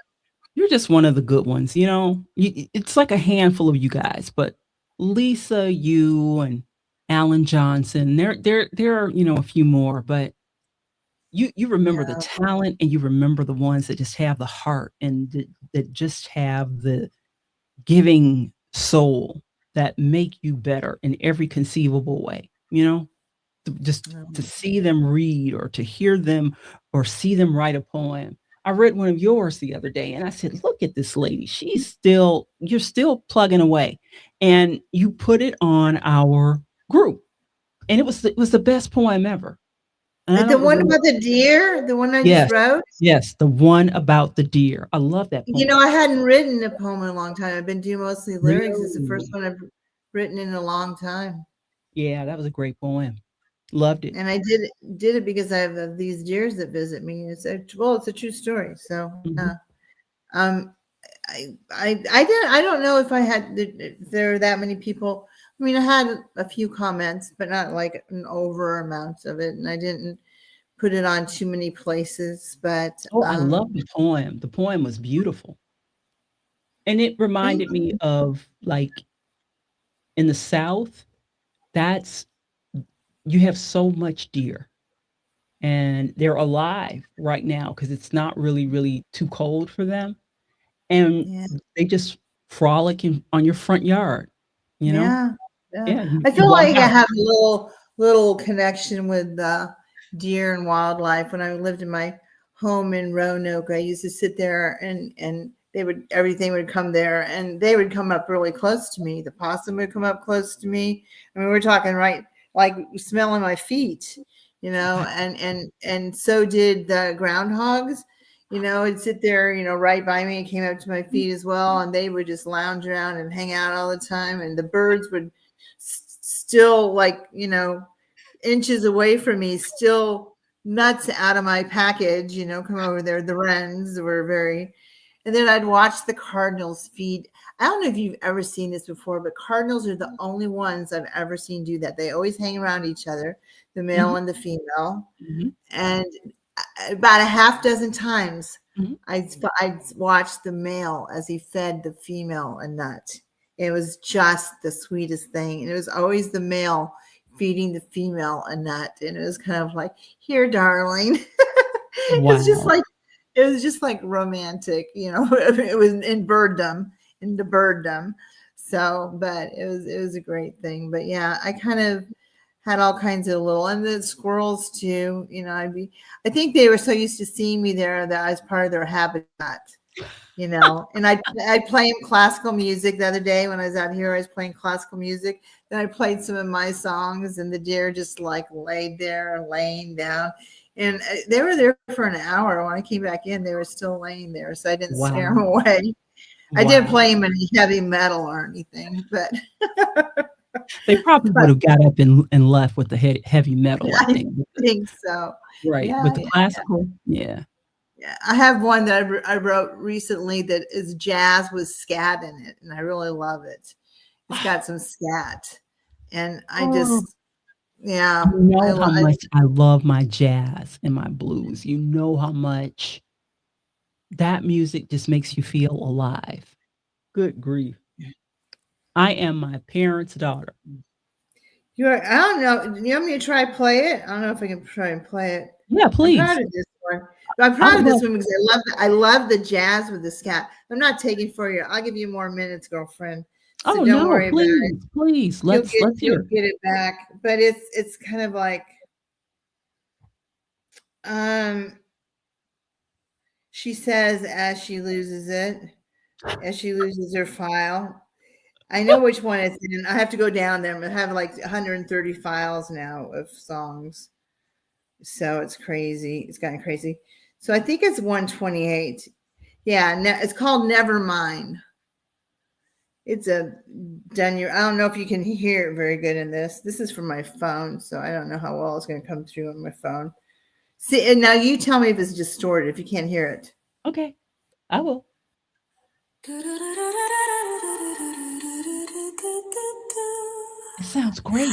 [SPEAKER 2] you're just one of the good ones, you know? It's like a handful of you guys, but Lisa, you, and Alan Johnson, there are, a few more, but you remember the
[SPEAKER 1] yeah,
[SPEAKER 2] talent and you remember the ones that just have the heart and that just have the giving soul that make you better in every conceivable way, you know? Just to
[SPEAKER 1] um,
[SPEAKER 2] see them read or to hear them or see them write a poem. I read one of yours the other day and I said, "Look at this lady. You're still plugging away." And you put it on our group. And it was the best poem ever. And I
[SPEAKER 1] the
[SPEAKER 2] don't
[SPEAKER 1] one
[SPEAKER 2] remember.
[SPEAKER 1] about the deer, the one I just
[SPEAKER 2] Yes.
[SPEAKER 1] wrote?
[SPEAKER 2] Yes, the one about the deer. I love that
[SPEAKER 1] You
[SPEAKER 2] poem.
[SPEAKER 1] know, I hadn't written a poem in a long time. I've been doing mostly lyrics. It's the first
[SPEAKER 2] Really?
[SPEAKER 1] one I've written in a long time.
[SPEAKER 2] Yeah, that was a great poem. Loved it.
[SPEAKER 1] And I did it because I have these deers that visit me. It's a true story. So
[SPEAKER 2] Mhm.
[SPEAKER 1] yeah. Um, I don't know if I had if there were that many people. I mean, I had a few comments, but not like an over amount of it, and I didn't put it on too many places. But
[SPEAKER 2] Oh, I love the poem. The poem was beautiful. And it
[SPEAKER 1] thank
[SPEAKER 2] reminded me of, like, in the South, that's you have so much deer, and they're alive right now because it's not really, really too cold for them, and
[SPEAKER 1] yeah.
[SPEAKER 2] they just frolic on your front yard, you know?
[SPEAKER 1] Yeah, yeah.
[SPEAKER 2] Yeah, you
[SPEAKER 1] I
[SPEAKER 2] you
[SPEAKER 1] feel
[SPEAKER 2] walk
[SPEAKER 1] like I
[SPEAKER 2] out.
[SPEAKER 1] have a little connection with deer and wildlife. When I lived in my home in Roanoke, I used to sit there and they would everything would come there and they would come up really close to me. The possum would come up close to me. I mean, we're talking right like smelling my feet, you know, and so did the groundhogs. You know, it'd sit there, you know, right by me and came up to my feet as well. And they would just lounge around and hang out all the time. And the birds would still, like, you know, inches away from me, still nuts out of my package, you know, come over there. The wrens were very, and then I'd watch the cardinals feed. I don't know if you've ever seen this before, but cardinals are the only ones I've ever seen do that. They always hang around each other, the male
[SPEAKER 2] Mhm,
[SPEAKER 1] and the female.
[SPEAKER 2] mhm,
[SPEAKER 1] And about a half dozen times,
[SPEAKER 2] mhm.
[SPEAKER 1] I watched the male as he fed the female a nut. It was just the sweetest thing. And it was always the male feeding the female a nut. And it was kind of like, here, darling. it's just
[SPEAKER 2] Wow.
[SPEAKER 1] like, it was just like romantic, you know, it was in birddom, into birddom. So, but it was a great thing. But yeah, I kind of had all kinds of little, and the squirrels too. You know, I think they were so used to seeing me there that I was part of their habitat. You know, and I'd play them classical music the other day when I was out here. I was playing classical music. Then I played some of my songs, and the deer just like laid there, laying down. And they were there for an hour. When I came back in, they were still laying there, so I didn't scare them
[SPEAKER 2] Wow.
[SPEAKER 1] away. I didn't
[SPEAKER 2] Wow.
[SPEAKER 1] play them any heavy metal or anything, but
[SPEAKER 2] They probably would have got up and left with the heavy metal, I
[SPEAKER 1] I
[SPEAKER 2] think.
[SPEAKER 1] think so.
[SPEAKER 2] Right,
[SPEAKER 1] Yeah,
[SPEAKER 2] with the
[SPEAKER 1] yeah,
[SPEAKER 2] classical, yeah.
[SPEAKER 1] I have one that I wrote recently that is jazz with scat in it, and I really love it. It's got some scat, and I
[SPEAKER 2] Oh,
[SPEAKER 1] just, yeah,
[SPEAKER 2] you know how much I love my jazz and my blues. You know how much that music just makes you feel alive. Good grief. I am my parents' daughter.
[SPEAKER 1] you're. I don't know. You want me to try play it? I don't know if I can try and play it.
[SPEAKER 2] Yeah,
[SPEAKER 1] I'm proud
[SPEAKER 2] please.
[SPEAKER 1] of this one. But I'm
[SPEAKER 2] I
[SPEAKER 1] proud
[SPEAKER 2] would
[SPEAKER 1] of this
[SPEAKER 2] love.
[SPEAKER 1] one because I love the jazz with the scat. I'm not taking for you. I'll give you more minutes, girlfriend. So
[SPEAKER 2] Oh,
[SPEAKER 1] don't
[SPEAKER 2] no,
[SPEAKER 1] worry about it.
[SPEAKER 2] please, please, let's
[SPEAKER 1] You'll
[SPEAKER 2] hear.
[SPEAKER 1] get it back. But it's kind of like um she says as she loses her file. I know which one it's in. I have to go down there. I have like 130 files now of songs. So it's crazy. It's kind of crazy. So I think it's 128. Yeah, it's called Nevermind. It's a done your. I don't know if you can hear it very good in this. This is from my phone, so I don't know how well it's going to come through on my phone. See, and now you tell me if it's distorted, if you can't hear it.
[SPEAKER 2] Okay, I will. It sounds great.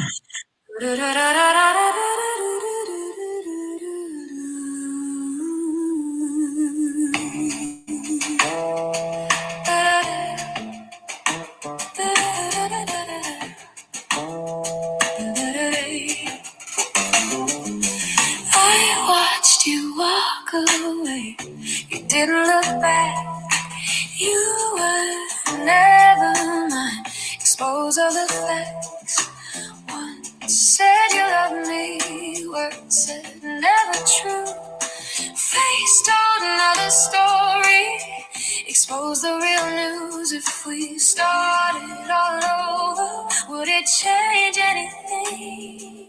[SPEAKER 3] I watched you walk away. You didn't look back. You were never mine. Expose all the facts. Once said you loved me. Words said never true. Face told another story. Expose the real news. If we started all over, would it change anything?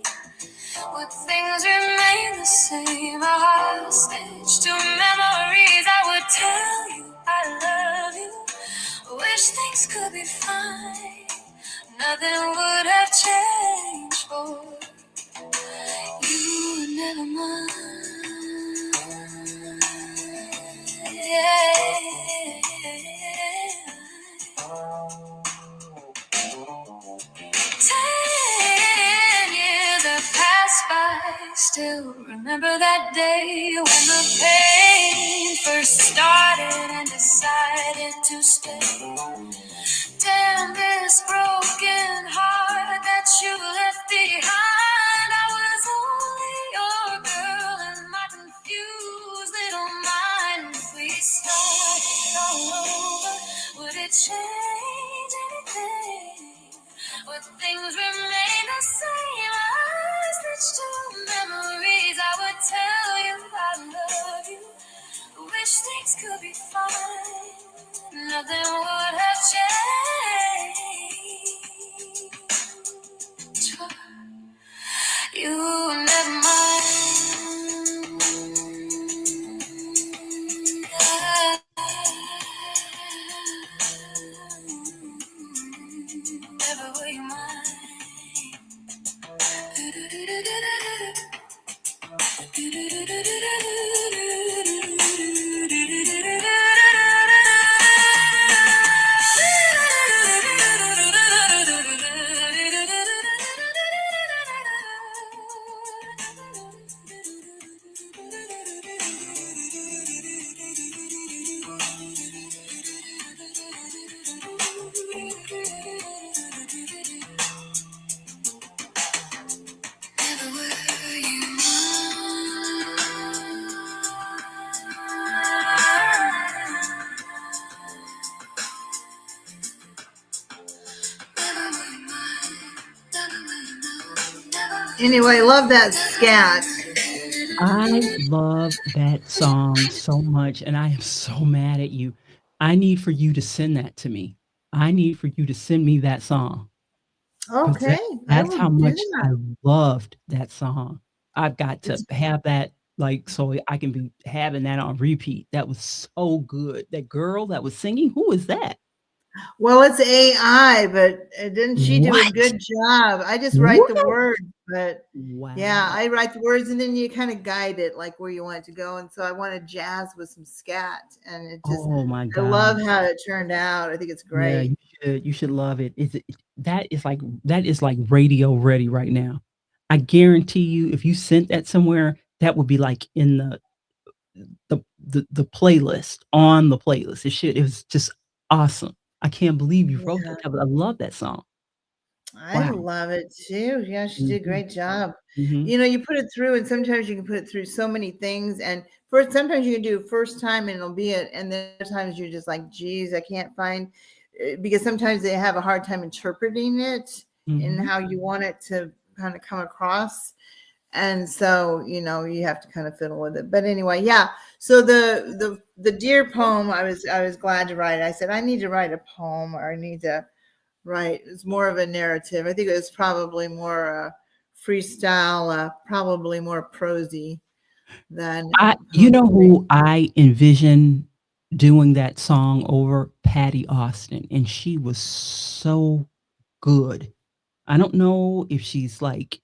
[SPEAKER 3] Would things remain the same? A hostage to memories. I would tell you I love you. Wish things could be fine. Nothing would have changed for you. Were never mine. Yeah. 10 years have passed by. Still remember that day when the pain first started and decided to stay. Damn this broken heart that you left behind. I was only your girl and my confused little mind. If we started all over, would it change anything? Would things remain the same? I stitched to memories. I would tell you I love you. Wish things could be fine. Nothing would have changed. You were never mine. Never were you mine. Never were you
[SPEAKER 1] Anyway, love that scat.
[SPEAKER 2] I love that song so much, and I am so mad at you. I need for you to send that to me. I need for you to send me that song because
[SPEAKER 1] Okay, I
[SPEAKER 2] that's
[SPEAKER 1] will
[SPEAKER 2] how
[SPEAKER 1] do
[SPEAKER 2] much
[SPEAKER 1] that.
[SPEAKER 2] I loved that song. I've got to
[SPEAKER 1] It's
[SPEAKER 2] have that, like, so I can be having that on repeat. That was so good. That girl that was singing, who is that?
[SPEAKER 1] Well, it's AI, but didn't she do a
[SPEAKER 2] What?
[SPEAKER 1] good job? I just write the
[SPEAKER 2] What?
[SPEAKER 1] words, but yeah,
[SPEAKER 2] Wow.
[SPEAKER 1] I write the words and then you kind of guide it like where you want it to go. And so I wanted jazz with some scat, and
[SPEAKER 2] Oh my
[SPEAKER 1] I love
[SPEAKER 2] gosh.
[SPEAKER 1] how it turned out. I think it's
[SPEAKER 2] Yeah,
[SPEAKER 1] great.
[SPEAKER 2] you should love it. That is like radio ready right now. I guarantee you if you sent that somewhere, that would be like in the playlist, on the playlist. It was just awesome. I can't believe you wrote
[SPEAKER 1] Yeah,
[SPEAKER 2] that. I love that song.
[SPEAKER 1] I
[SPEAKER 2] Wow.
[SPEAKER 1] love it too. Yeah, she did a
[SPEAKER 2] Mhm,
[SPEAKER 1] great job.
[SPEAKER 2] mhm,
[SPEAKER 1] You put it through, and sometimes you can put it through so many things. And first, sometimes you can do it first time and it'll be it. And then other times you're just like, geez, I can't find because sometimes they have a hard time interpreting it in
[SPEAKER 2] mhm.
[SPEAKER 1] how you want it to kind of come across. And so, you have to kind of fiddle with it. But anyway, yeah. So the deer poem, I was glad to write. I said, I need to write a poem, or I need to write. It's more of a narrative. I think it was probably more freestyle, probably more prosy than
[SPEAKER 2] You know
[SPEAKER 1] poetry.
[SPEAKER 2] who I envision doing that song over? Patty Austin, and she was so good. I don't know if she's like,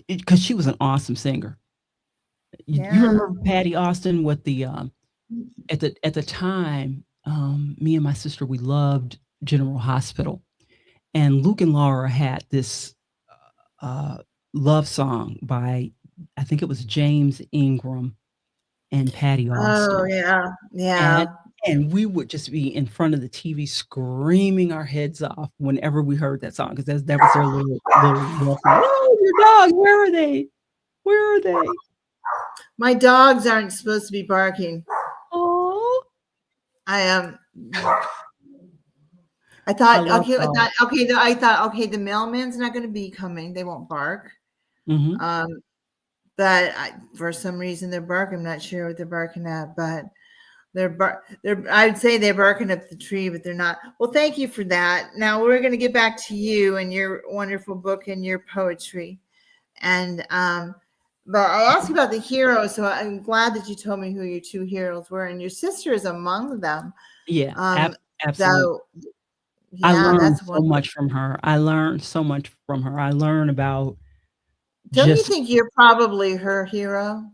[SPEAKER 2] because she was an awesome singer. You
[SPEAKER 1] Yeah.
[SPEAKER 2] remember Patty Austin with the, at the time, me and my sister, we loved General Hospital, and Luke and Laura had this, uh, love song by, I think it was James Ingram and Patty
[SPEAKER 1] Oh
[SPEAKER 2] Austin.
[SPEAKER 1] yeah.
[SPEAKER 2] And
[SPEAKER 1] Yeah.
[SPEAKER 2] we would just be in front of the TV screaming our heads off whenever we heard that song, 'cause that was their little love song. "Oh, your dogs, where are they? Where are they?"
[SPEAKER 1] My dogs aren't supposed to be barking.
[SPEAKER 2] Oh,
[SPEAKER 1] I am. I
[SPEAKER 2] I
[SPEAKER 1] thought
[SPEAKER 2] love
[SPEAKER 1] okay.
[SPEAKER 2] dogs.
[SPEAKER 1] I thought okay. The mailman's not going to be coming. They won't bark.
[SPEAKER 2] Mhm.
[SPEAKER 1] Um, but for some reason they're barking. I'm not sure what they're barking at, but they're I'd say they're barking up the tree, but they're not. Well, thank you for that. Now we're going to get back to you and your wonderful book and your poetry. And but I asked you about the heroes, so I'm glad that you told me who your two heroes were, and your sister is among them.
[SPEAKER 2] Yeah,
[SPEAKER 1] Um,
[SPEAKER 2] absolutely.
[SPEAKER 1] so
[SPEAKER 2] I
[SPEAKER 1] yeah,
[SPEAKER 2] learned
[SPEAKER 1] that's
[SPEAKER 2] so
[SPEAKER 1] wonderful.
[SPEAKER 2] much from her. I learned so much from her. I learned about
[SPEAKER 1] Don't you
[SPEAKER 2] just
[SPEAKER 1] think you're probably her hero?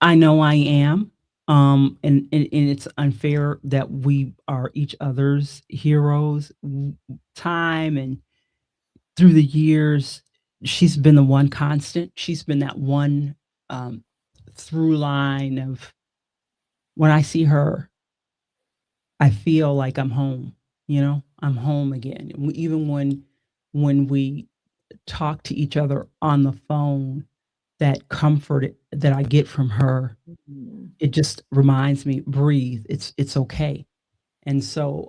[SPEAKER 2] I know I am, and it's unfair that we are each other's heroes. Time and through the years, she's been the one constant. She's been that one, um, through line of when I see her, I feel like I'm home, you know? I'm home again. Even when we talk to each other on the phone, that comfort that I get from her,
[SPEAKER 1] Mhm.
[SPEAKER 2] it just reminds me, "Breathe, it's okay." And so,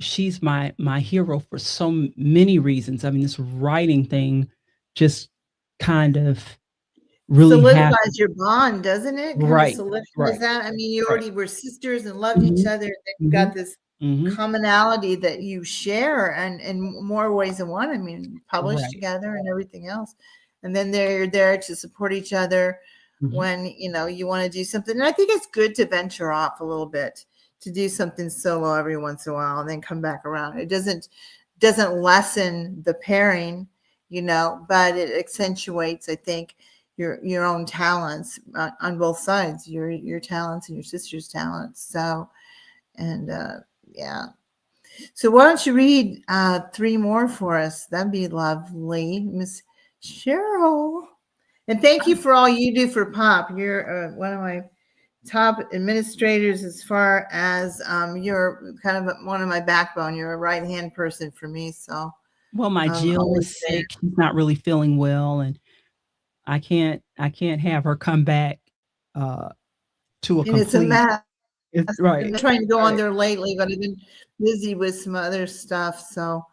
[SPEAKER 2] she's my hero for so many reasons. I mean, this writing thing just kind of really
[SPEAKER 1] Solidifies
[SPEAKER 2] happened.
[SPEAKER 1] your bond, doesn't it? Kind of
[SPEAKER 2] Right,
[SPEAKER 1] solidifies
[SPEAKER 2] right,
[SPEAKER 1] that. I mean, you
[SPEAKER 2] right.
[SPEAKER 1] already were sisters and loved each
[SPEAKER 2] Mhm,
[SPEAKER 1] other. And then you got
[SPEAKER 2] mhm,
[SPEAKER 1] this
[SPEAKER 2] mhm.
[SPEAKER 1] commonality that you share, and in more ways than one. I mean, publish
[SPEAKER 2] Right.
[SPEAKER 1] together and everything else. And then they're there to support each other
[SPEAKER 2] Mhm.
[SPEAKER 1] when you want to do something. And I think it's good to venture off a little bit, to do something solo every once in a while and then come back around. It doesn't lessen the pairing, but it accentuates, I think, your own talents on both sides, your talents and your sister's talents. So, and yeah. So why don't you read three more for us? That'd be lovely, Miss Cheryl. And thank you for all you do for Pop. You're one of my top administrators, as far as you're kind of one of my backbone. You're a right hand person for me. So
[SPEAKER 2] Well, my
[SPEAKER 1] I'm
[SPEAKER 2] Jill
[SPEAKER 1] always
[SPEAKER 2] is
[SPEAKER 1] there.
[SPEAKER 2] sick. She's not really feeling well, and I can't have her come back, uh, to a
[SPEAKER 1] And it's a
[SPEAKER 2] complete
[SPEAKER 1] mess.
[SPEAKER 2] it's
[SPEAKER 1] I've
[SPEAKER 2] right,
[SPEAKER 1] been trying to go on
[SPEAKER 2] right.
[SPEAKER 1] there lately, but I've been busy with some other stuff. So,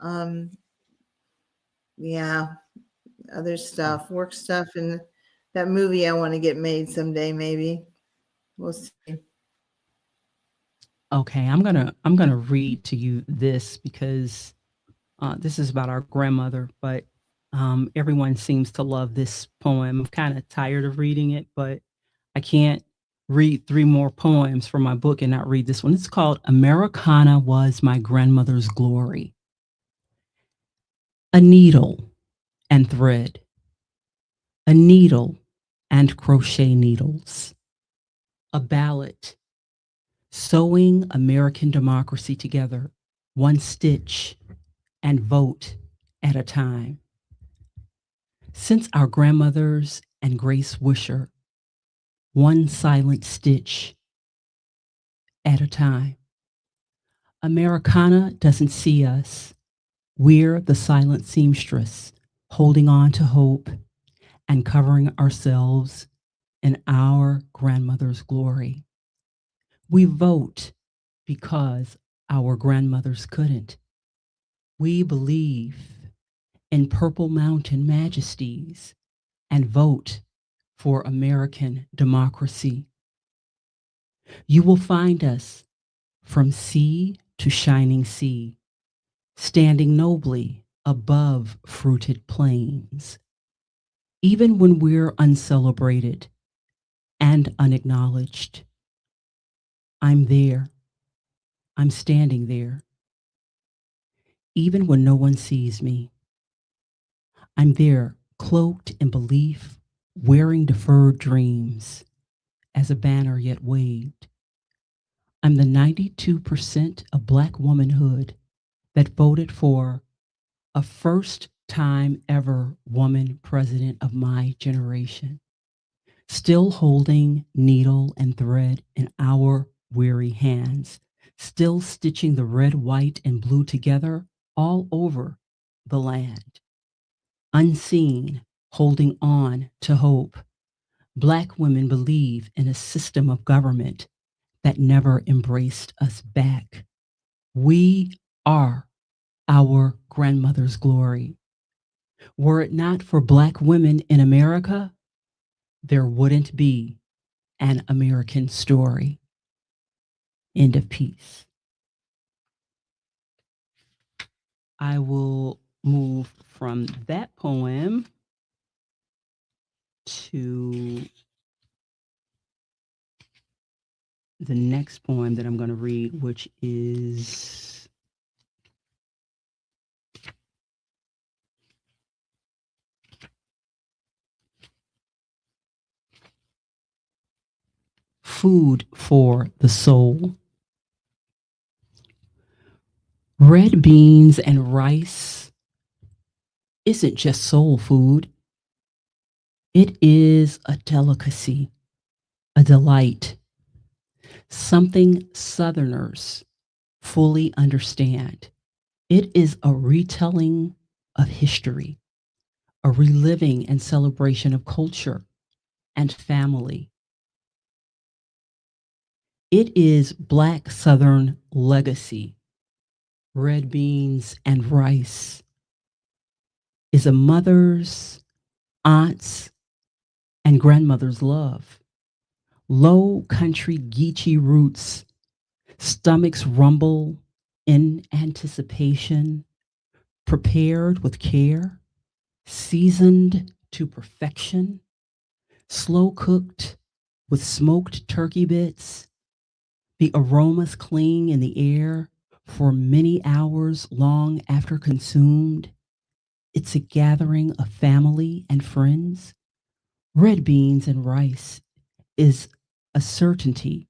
[SPEAKER 1] um, yeah, other stuff, work stuff, and that movie I want to get made someday. Maybe we'll see.
[SPEAKER 2] Okay, I'm gonna read to you this because this is about our grandmother, but everyone seems to love this poem. I'm kind of tired of reading it, but I can't. read 3 more poems from my book and not read this one. It's called Americana Was My Grandmother's Glory. A needle and thread, a needle and crochet needles, a ballot, sewing American democracy together, one stitch and vote at a time. Since our grandmothers and Grace Wisher, one silent stitch at a time. Americana doesn't see us. We're the silent seamstress, holding on to hope and covering ourselves in our grandmother's glory. We vote because our grandmothers couldn't. We believe in Purple Mountain majesties and vote for American democracy. You will find us from sea to shining sea, standing nobly above fruited plains. Even when we're uncelebrated and unacknowledged, I'm there. I'm standing there. Even when no one sees me, I'm there, cloaked in belief, wearing deferred dreams as a banner yet waved. I'm the 92% of Black womanhood that voted for a first time ever woman president of my generation, still holding needle and thread in our weary hands, still stitching the red, white, and blue together all over the land. Unseen, holding on to hope. Black women believe in a system of government that never embraced us back. We are our grandmother's glory. Were it not for Black women in America, there wouldn't be an American story. End of piece. I will move from that poem to the next poem that I'm going to read, which is Food for the Soul. Red beans and rice isn't just soul food. It is a delicacy, a delight, something Southerners fully understand. It is a retelling of history, a reliving and celebration of culture and family. It is Black Southern legacy. Red beans and rice is a mother's, aunt's, and grandmother's love. Low country Geechee roots, stomachs rumble in anticipation, prepared with care, seasoned to perfection, slow cooked with smoked turkey bits. The aromas cling in the air for many hours long after consumed. It's a gathering of family and friends. Red beans and rice is a certainty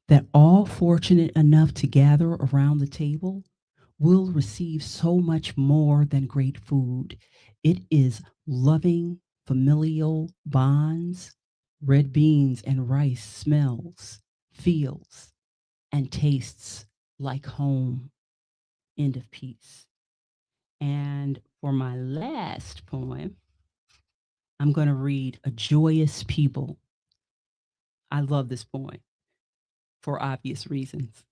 [SPEAKER 2] that all fortunate enough to gather around the table will receive so much more than great food. It is loving familial bonds. Red beans and rice smells, feels, and tastes like home. End of piece. And for my last poem, I'm going to read A Joyous People. I love this poem for obvious reasons.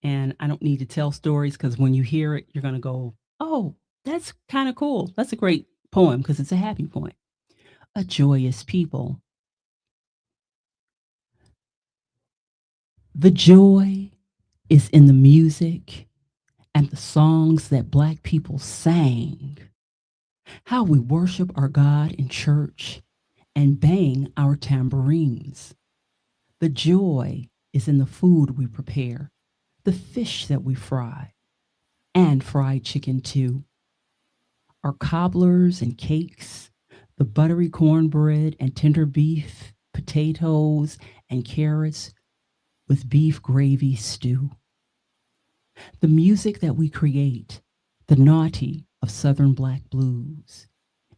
[SPEAKER 2] And I don't need to tell stories because when you hear it, you're going to go, oh, that's kind of cool. That's a great poem because it's a happy poem. A Joyous People. The joy is in the music and the songs that Black people sang. How we worship our God in church and bang our tambourines. The joy is in the food we prepare, the fish that we fry, and fried chicken too. Our cobblers and cakes, the buttery cornbread and tender beef, potatoes and carrots with beef gravy stew. The music that we create, the naughty of Southern Black blues.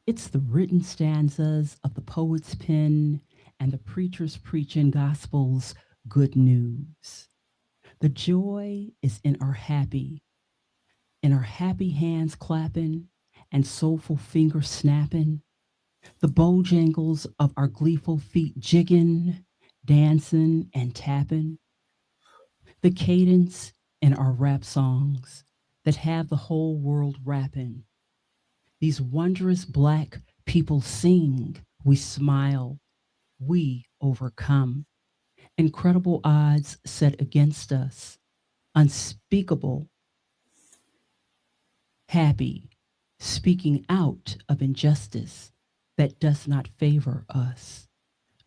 [SPEAKER 2] It's the written stanzas of the poet's pen and the preacher's preaching gospel's good news. The joy is in our happy hands clapping and soulful fingers snapping, the bojangles of our gleeful feet jigging, dancing, and tapping, the cadence in our rap songs that have the whole world rapping. These wondrous black people sing, we smile, we overcome. Incredible odds set against us, unspeakable, happy, speaking out of injustice that does not favor us.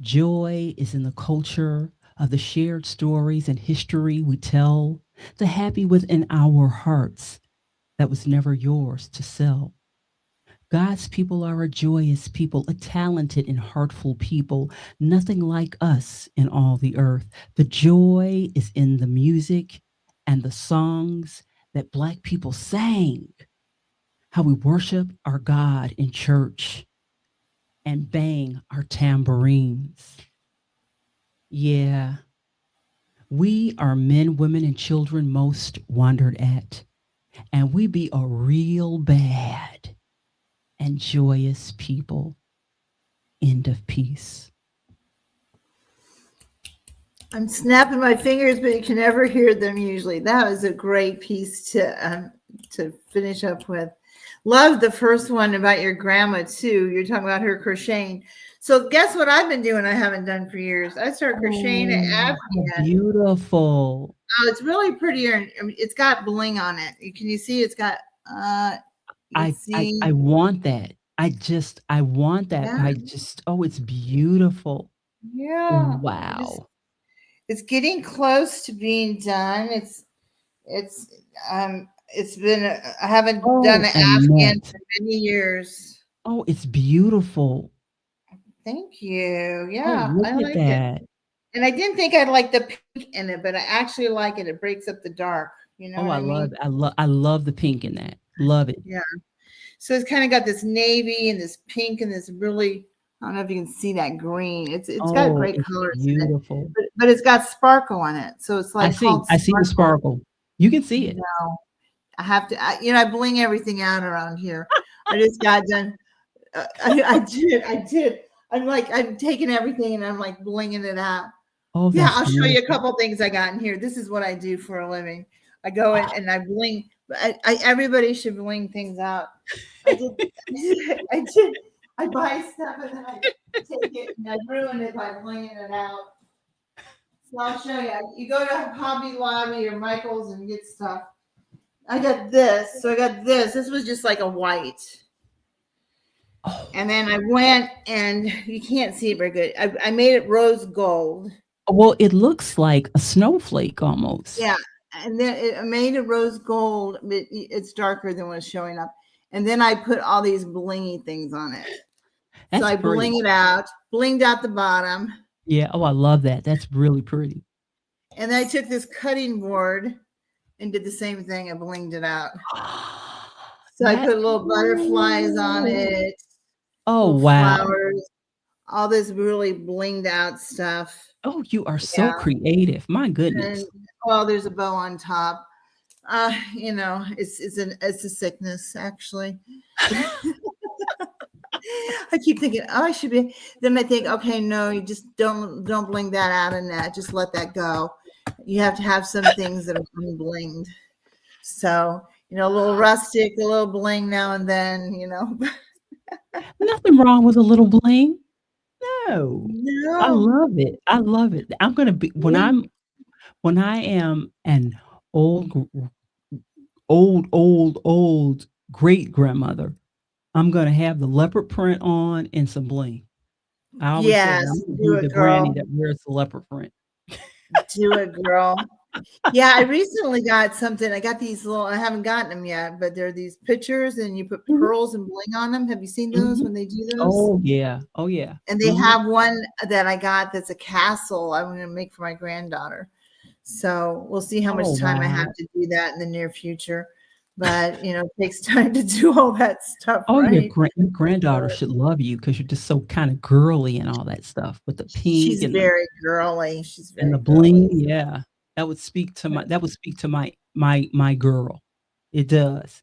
[SPEAKER 2] Joy is in the culture of the shared stories and history we tell, the happy within our hearts that was never yours to sell. God's people are a joyous people, a talented and heartful people, nothing like us in all the earth. The joy is in the music and the songs that Black people sang, how we worship our God in church and bang our tambourines. Yeah, we are men, women, and children most wondered at, and we be a real bad and joyous people. End of piece.
[SPEAKER 1] I'm snapping my fingers, but you can never hear them usually. That was a great piece to finish up with. Love the first one about your grandma too. You're talking about her crocheting. So guess what I've been doing I haven't done for years? I started crocheting an Afghan.
[SPEAKER 2] Beautiful.
[SPEAKER 1] Oh, it's really prettier. I mean, it's got bling on it. Can you see? It's got.
[SPEAKER 2] I want that. I want that.
[SPEAKER 1] Yeah.
[SPEAKER 2] It's beautiful.
[SPEAKER 1] Yeah.
[SPEAKER 2] Wow.
[SPEAKER 1] It's getting close to being done. It's been I haven't done an Afghan
[SPEAKER 2] Annette.
[SPEAKER 1] for many years.
[SPEAKER 2] Oh, it's beautiful.
[SPEAKER 1] Thank you.
[SPEAKER 2] Oh,
[SPEAKER 1] Yeah,
[SPEAKER 2] look
[SPEAKER 1] I
[SPEAKER 2] at
[SPEAKER 1] like it.
[SPEAKER 2] that.
[SPEAKER 1] And I didn't think I'd like the pink in it, but I actually like it. It breaks up the dark. You know
[SPEAKER 2] Oh,
[SPEAKER 1] what
[SPEAKER 2] I
[SPEAKER 1] I mean?
[SPEAKER 2] I love the pink in that. Love it.
[SPEAKER 1] Yeah. So it's kind of got this navy and this pink and this really, I don't know if you can see that green. It's got great
[SPEAKER 2] It's
[SPEAKER 1] colors in it,
[SPEAKER 2] beautiful.
[SPEAKER 1] but it's got sparkle on it. So it's like
[SPEAKER 2] I see the sparkle. You can see it.
[SPEAKER 1] No, I have to, I bling everything out around here. I just got done. I did. I'm taking everything and I'm like blinging it out.
[SPEAKER 2] Oh,
[SPEAKER 1] Yeah,
[SPEAKER 2] that's
[SPEAKER 1] I'll show you a
[SPEAKER 2] beautiful.
[SPEAKER 1] couple things I got in here. This is what I do for a living. I go in and I bling. Everybody should bling things out. I did. I buy stuff and then I take it and I ruin it by blinging it out. So I'll show you. You go to Hobby Lobby or Michael's and get stuff. I got this. So I got this. This was just like a white.
[SPEAKER 2] Oh,
[SPEAKER 1] And then I went and you can't see it very good. I made it rose gold.
[SPEAKER 2] well, it looks like a snowflake almost.
[SPEAKER 1] Yeah. And then I made it rose gold, but it's darker than what's showing up. And then I put all these blingy things on it.
[SPEAKER 2] That's
[SPEAKER 1] So I
[SPEAKER 2] pretty.
[SPEAKER 1] bling it out, blinged out the bottom.
[SPEAKER 2] Yeah. Oh, I love that. That's really pretty.
[SPEAKER 1] And then I took this cutting board and did the same thing. I blinged it out. So I put little butterflies on it.
[SPEAKER 2] Oh, wow.
[SPEAKER 1] Flowers, all this really blinged out stuff.
[SPEAKER 2] Oh, you are so creative. My goodness.
[SPEAKER 1] And there's a bow on top. It's a sickness actually. I keep thinking, I should be. Then I think, okay, no, you just don't bling that out, Annette. Just let that go. You have to have some things that are unblinged. So a little rustic, a little bling now and then.
[SPEAKER 2] Nothing wrong with a little bling. No.
[SPEAKER 1] No.
[SPEAKER 2] I love it. I love it. I'm gonna be when I am an old great grandmother, I'm gonna have the leopard print on and some bling. I always say I'm gonna be the granny that wears the leopard print.
[SPEAKER 1] Do it, girl. Yeah, I recently got something. I got these little, I haven't gotten them yet, but they're these pictures and you put
[SPEAKER 2] Mhm,
[SPEAKER 1] pearls and bling on them. Have you seen those
[SPEAKER 2] mhm.
[SPEAKER 1] when they do those?
[SPEAKER 2] Oh, yeah. Oh, yeah.
[SPEAKER 1] And they
[SPEAKER 2] Mhm.
[SPEAKER 1] have one that I got that's a castle I'm going to make for my granddaughter. So we'll see how
[SPEAKER 2] Oh,
[SPEAKER 1] much time I have
[SPEAKER 2] wow.
[SPEAKER 1] to do that in the near future. But, it takes time to do all that stuff,
[SPEAKER 2] Oh,
[SPEAKER 1] right?
[SPEAKER 2] your granddaughter should love you because 'cause you're just so kinda girly and all that stuff with the pink
[SPEAKER 1] She's
[SPEAKER 2] and the
[SPEAKER 1] very girly. She's
[SPEAKER 2] and the
[SPEAKER 1] very
[SPEAKER 2] bling,
[SPEAKER 1] girly.
[SPEAKER 2] yeah. That would speak to my girl. It does.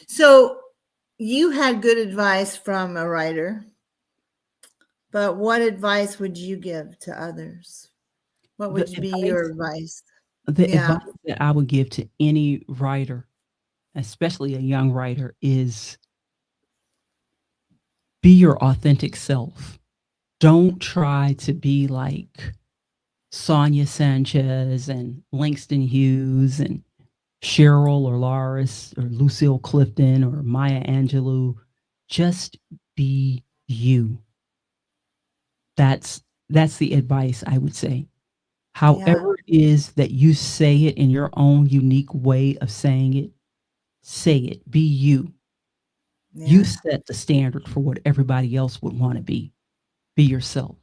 [SPEAKER 1] So you had good advice from a writer, but what advice would you give to others? What
[SPEAKER 2] The
[SPEAKER 1] would be your
[SPEAKER 2] advice
[SPEAKER 1] advice?
[SPEAKER 2] the
[SPEAKER 1] Yeah,
[SPEAKER 2] advice that I would give to any writer, especially a young writer, is be your authentic self. Don't try to be like Sonia Sanchez and Langston Hughes and Cheryl or Loris or Lucille Clifton or Maya Angelou. Just be you. That's that's the advice I would say.
[SPEAKER 1] yeah,
[SPEAKER 2] However it is that you say it in your own unique way of saying it, say it. Be you. You
[SPEAKER 1] yeah.
[SPEAKER 2] set the standard for what everybody else would wanna be. Be yourself.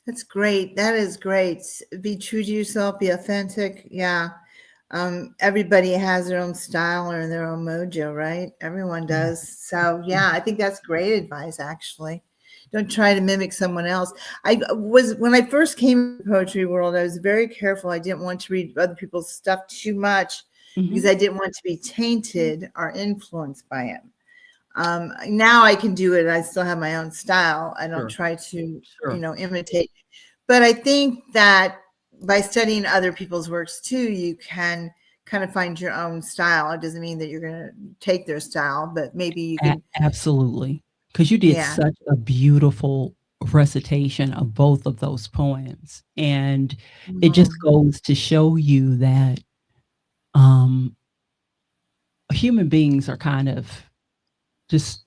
[SPEAKER 1] That's great. That is great. Be true to yourself, be authentic. Yeah. Everybody has their own style or their own mojo, right? Everyone
[SPEAKER 2] Yeah.
[SPEAKER 1] does. So yeah, I think that's great advice actually. Don't try to mimic someone else. I was when I first came to the poetry world, I was very careful. I didn't want to read other people's stuff too much because
[SPEAKER 2] Mhm.
[SPEAKER 1] I didn't want to be tainted or influenced by it. Now I can do it. I still have my own style. I don't
[SPEAKER 2] Sure,
[SPEAKER 1] try to,
[SPEAKER 2] sure.
[SPEAKER 1] imitate. But I think that by studying other people's works too, you can kind of find your own style. It doesn't mean that you're going to take their style, but maybe you can,
[SPEAKER 2] Absolutely, because you did
[SPEAKER 1] yeah.
[SPEAKER 2] such a beautiful recitation of both of those poems, and it just
[SPEAKER 1] Mm,
[SPEAKER 2] goes to show you that, um, human beings are kind of just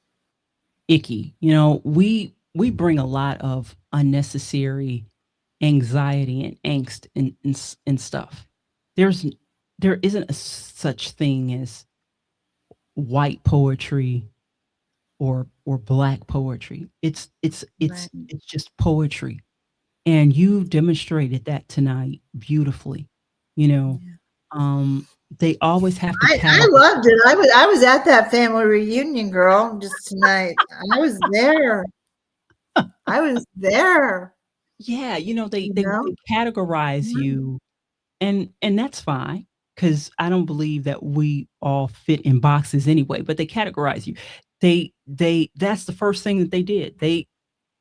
[SPEAKER 2] icky, we bring a lot of unnecessary anxiety and angst and stuff. There's there isn't a such thing as white poetry or black poetry.
[SPEAKER 1] right.
[SPEAKER 2] It's just poetry, and you demonstrated that tonight beautifully. You know,
[SPEAKER 1] Yeah.
[SPEAKER 2] um, they always have to
[SPEAKER 1] I
[SPEAKER 2] categorize.
[SPEAKER 1] loved it. I was at that family reunion, girl, just tonight. I was there. I was there,
[SPEAKER 2] Yeah,
[SPEAKER 1] you know?
[SPEAKER 2] they categorize
[SPEAKER 1] Mhm.
[SPEAKER 2] you, and that's fine because I don't believe that we all fit in boxes anyway. But they categorize you. They that's the first thing that they did.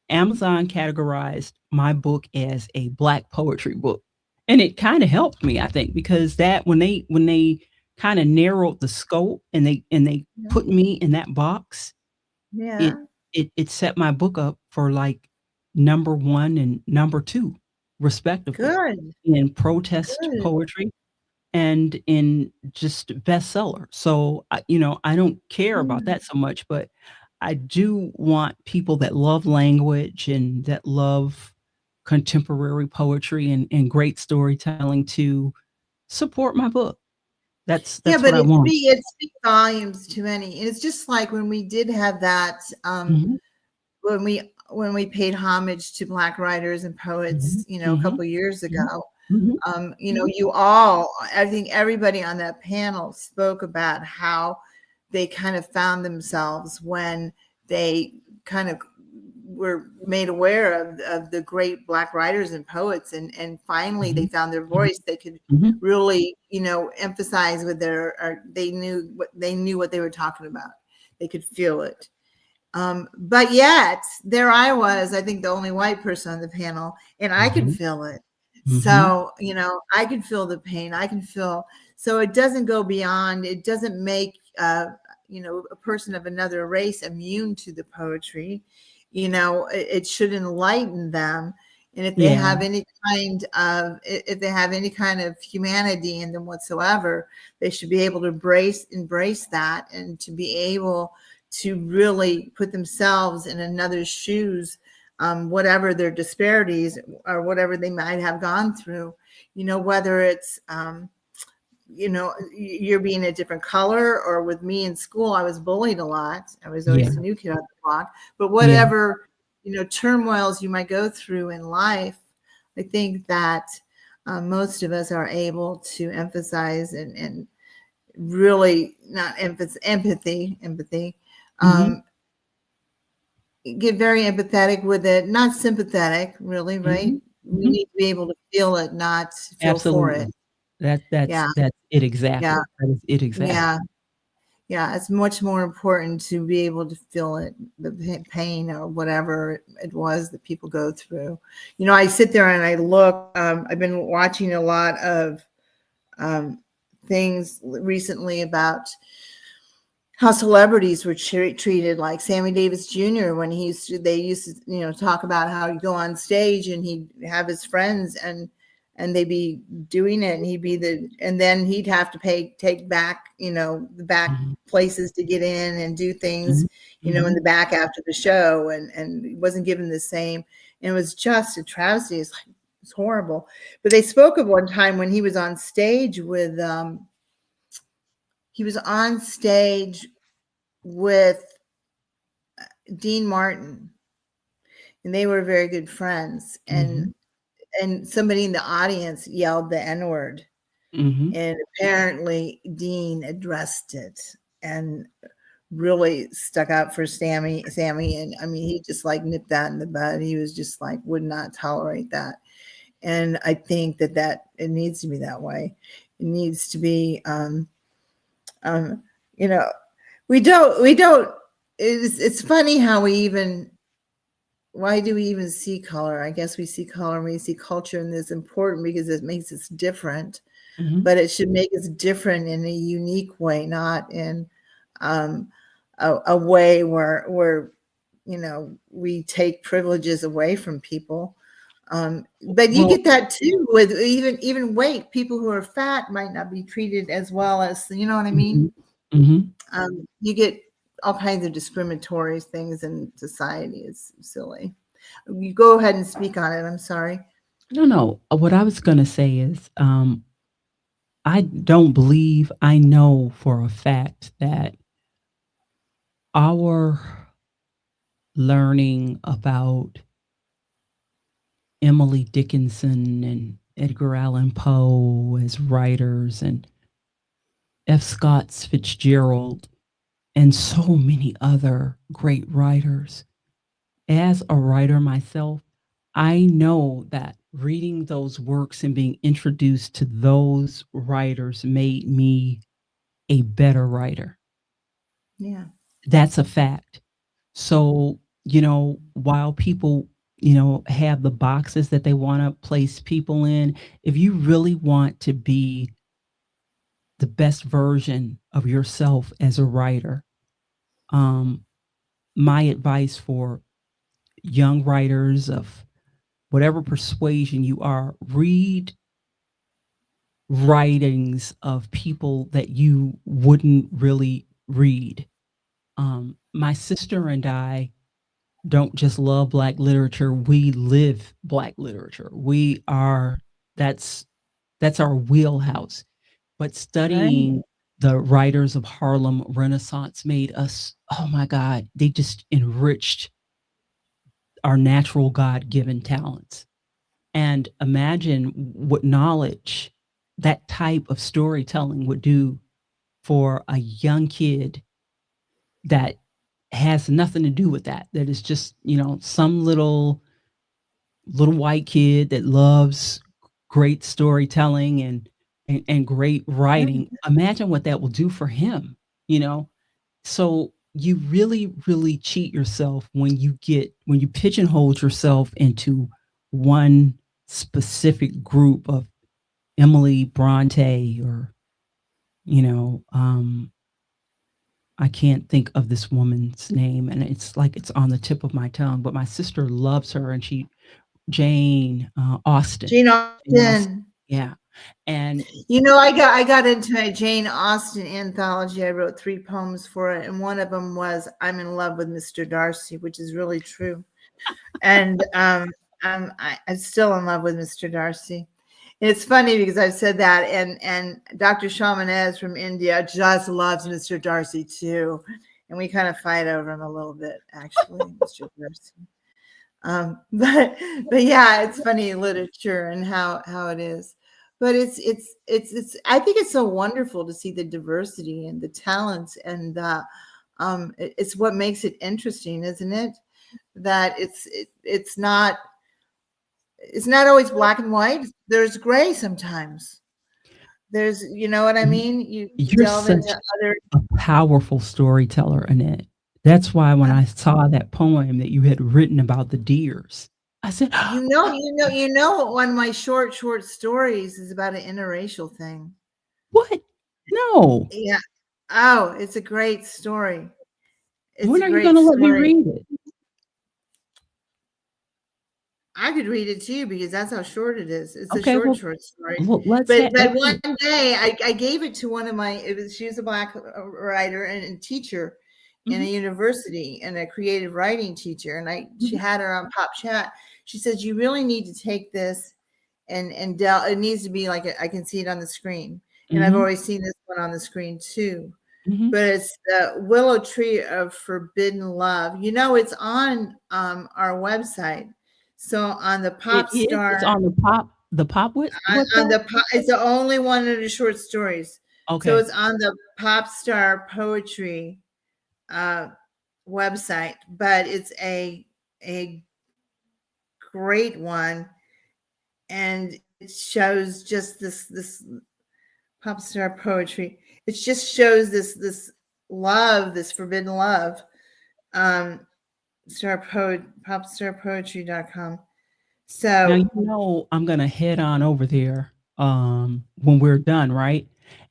[SPEAKER 2] Amazon categorized my book as a black poetry book. And it kind of helped me, I think, because that when they kind of narrowed the scope and they
[SPEAKER 1] Yeah.
[SPEAKER 2] put me in that box, it
[SPEAKER 1] Yeah.
[SPEAKER 2] it set my book up for like number 1 and number 2 respectively
[SPEAKER 1] Good.
[SPEAKER 2] in protest
[SPEAKER 1] Good.
[SPEAKER 2] poetry and in just bestseller. So, I don't care about
[SPEAKER 1] Yeah.
[SPEAKER 2] that so much, but I do want people that love language and that love contemporary poetry and great storytelling to support my book.
[SPEAKER 1] Yeah,
[SPEAKER 2] That's
[SPEAKER 1] but
[SPEAKER 2] what I want.
[SPEAKER 1] it speaks volumes to any, and it's just like when we did have that,
[SPEAKER 2] Mhm,
[SPEAKER 1] when we paid homage to Black writers and poets,
[SPEAKER 2] mhm,
[SPEAKER 1] a
[SPEAKER 2] mhm,
[SPEAKER 1] couple years
[SPEAKER 2] mhm,
[SPEAKER 1] ago.
[SPEAKER 2] mhm,
[SPEAKER 1] I think everybody on that panel spoke about how they kind of found themselves when they kind of were made aware of the great Black writers and poets, and finally they
[SPEAKER 2] mhm,
[SPEAKER 1] found their
[SPEAKER 2] mhm,
[SPEAKER 1] voice. They could
[SPEAKER 2] mhm.
[SPEAKER 1] really, emphasize with or they knew what they were talking about. They could feel it. But yet there I was, I think the only white person on the panel, and I could
[SPEAKER 2] Mhm,
[SPEAKER 1] feel it.
[SPEAKER 2] mhm.
[SPEAKER 1] So, I can feel the pain. I can feel, so it doesn't go beyond, it doesn't make, a person of another race immune to the poetry. It should enlighten them. And if they
[SPEAKER 2] Yeah,
[SPEAKER 1] have any if they have any kind of humanity in them whatsoever, they should be able to embrace that and to be able to really put themselves in another's shoes, whatever their disparities or whatever they might have gone through, whether it's, you're being a different color, or with me in school, I was bullied a lot. I was
[SPEAKER 2] Yeah.
[SPEAKER 1] always the new kid on the block, but
[SPEAKER 2] Yeah.
[SPEAKER 1] whatever, turmoils you might go through in life, I think that most of us are able to emphasize and really not empathy,
[SPEAKER 2] Mhm.
[SPEAKER 1] get very empathetic with it, not sympathetic, really, right?
[SPEAKER 2] Mhm.
[SPEAKER 1] We
[SPEAKER 2] Mhm.
[SPEAKER 1] need to be able to feel it, not feel for it.
[SPEAKER 2] Absolutely. That's
[SPEAKER 1] Yeah,
[SPEAKER 2] that's it
[SPEAKER 1] yeah,
[SPEAKER 2] exactly. That is it exactly.
[SPEAKER 1] yeah, yeah. It's much more important to be able to feel it, the pain or whatever it was that people go through. I sit there and I look. I've been watching a lot of um, things recently about how celebrities were treated, like Sammy Davis Jr. when they used to, talk about how he'd go on stage and he'd have his friends and they'd be doing it and and then he'd have to take back, the back
[SPEAKER 2] Mhm.
[SPEAKER 1] places to get in and do things,
[SPEAKER 2] Mhm.
[SPEAKER 1] in
[SPEAKER 2] Mhm.
[SPEAKER 1] the back after the show, and he wasn't given the same. And it was just a travesty. It's horrible. But they spoke of one time when he was on stage with Dean Martin, and they were very good friends. And
[SPEAKER 2] Mhm.
[SPEAKER 1] somebody in the audience yelled the N word,
[SPEAKER 2] Mhm.
[SPEAKER 1] and apparently Dean addressed it and really stuck up for Sammy. And I mean, he just like nipped that in the bud. He was just like would not tolerate that. And I think that it needs to be that way. It needs to be, um, you know, we don't. It's funny how why do we even see color? I guess we see color and we see culture, and it's important because it makes us different,
[SPEAKER 2] Mhm.
[SPEAKER 1] but it should make us different in a unique way, not in um, a way where we take privileges away from people. But you
[SPEAKER 2] Well,
[SPEAKER 1] get that too with even weight. People who are fat might not be treated as well as, you know what I mean?
[SPEAKER 2] mhm. Mhm.
[SPEAKER 1] You get all kinds of discriminatory things in society. It's silly. You go ahead and speak on it. I'm sorry.
[SPEAKER 2] No, no. What I was gonna say is, I don't believe I know for a fact that our learning about Emily Dickinson and Edgar Allan Poe as writers and F. Scott Fitzgerald and so many other great writers. As a writer myself, I know that reading those works and being introduced to those writers made me a better writer.
[SPEAKER 1] Yeah.
[SPEAKER 2] That's a fact. So, while people, have the boxes that they want to place people in, if you really want to be the best version of yourself as a writer, um, my advice for young writers of whatever persuasion you are, read writings of people that you wouldn't really read. My sister and I don't just love Black literature, we live Black literature. We are that's that's our wheelhouse. But
[SPEAKER 1] Right.
[SPEAKER 2] studying the writers of Harlem Renaissance made us, oh my God, they just enriched our natural God-given talents. And imagine what knowledge that type of storytelling would do for a young kid that has nothing to do with that. That is just, some little white kid that loves great storytelling and great writing. Imagine what that will do for him, you know? So you really, really cheat yourself when you pigeonhole yourself into one specific group of Emily Bronte or, you know, um, I can't think of this woman's name and it's like it's on the tip of my tongue, but my sister loves her and Jane Austen.
[SPEAKER 1] Jane
[SPEAKER 2] Jane Austen.
[SPEAKER 1] Austen.
[SPEAKER 2] Yeah. And
[SPEAKER 1] I got into a Jane Austen anthology. I wrote 3 poems for it, and one of them was "I'm in love with Mr. Darcy," which is really true. And I'm still in love with Mr. Darcy. And it's funny because I've said that, and Dr. Shamanez from India just loves Mr. Darcy too, and we kind of fight over him a little bit, actually, Mr. Darcy. But yeah, it's funny literature and how it is. But it's I think it's so wonderful to see the diversity and the talents, and it's what makes it interesting, isn't it? That it's not always black and white. There's gray sometimes. There's, you know what I mean? You
[SPEAKER 2] You're
[SPEAKER 1] delve
[SPEAKER 2] such
[SPEAKER 1] into other.
[SPEAKER 2] a powerful storyteller, Annette. That's why when I saw that poem that you had written about the deers, I said,
[SPEAKER 1] One of my short stories is about an interracial thing.
[SPEAKER 2] "What? No.
[SPEAKER 1] Yeah. Oh, it's a great story. It's
[SPEAKER 2] When
[SPEAKER 1] a
[SPEAKER 2] are you
[SPEAKER 1] great
[SPEAKER 2] gonna let me
[SPEAKER 1] story.
[SPEAKER 2] read it?"
[SPEAKER 1] I could read it to you because that's how short it is. It's a
[SPEAKER 2] Okay,
[SPEAKER 1] short
[SPEAKER 2] well,
[SPEAKER 1] story.
[SPEAKER 2] let's
[SPEAKER 1] But
[SPEAKER 2] do
[SPEAKER 1] one
[SPEAKER 2] it.
[SPEAKER 1] day I gave it to one of my, she was a black writer and teacher in a
[SPEAKER 2] Mhm,
[SPEAKER 1] university, and a creative writing teacher. And she
[SPEAKER 2] mhm,
[SPEAKER 1] had her on Pop Chat. She says, you really need to take this and it needs to be like, I can see it on the screen. And I've
[SPEAKER 2] mhm,
[SPEAKER 1] always seen this one on the screen too.
[SPEAKER 2] mhm.
[SPEAKER 1] But it's the Willow Tree of Forbidden Love. It's on our website. So on the
[SPEAKER 2] It
[SPEAKER 1] Pop
[SPEAKER 2] is? It's
[SPEAKER 1] Star,
[SPEAKER 2] on the pop
[SPEAKER 1] on
[SPEAKER 2] website?
[SPEAKER 1] it's the only one of the short stories. So
[SPEAKER 2] Okay.
[SPEAKER 1] it's on the Pop Star Poetry uh, website, but it's a great one, and it shows just this Pop Star Poetry. It just shows this love, this forbidden love. Um, popstarpoetry.com.
[SPEAKER 2] Now,
[SPEAKER 1] So
[SPEAKER 2] I'm gonna head on over there, when we're done, right?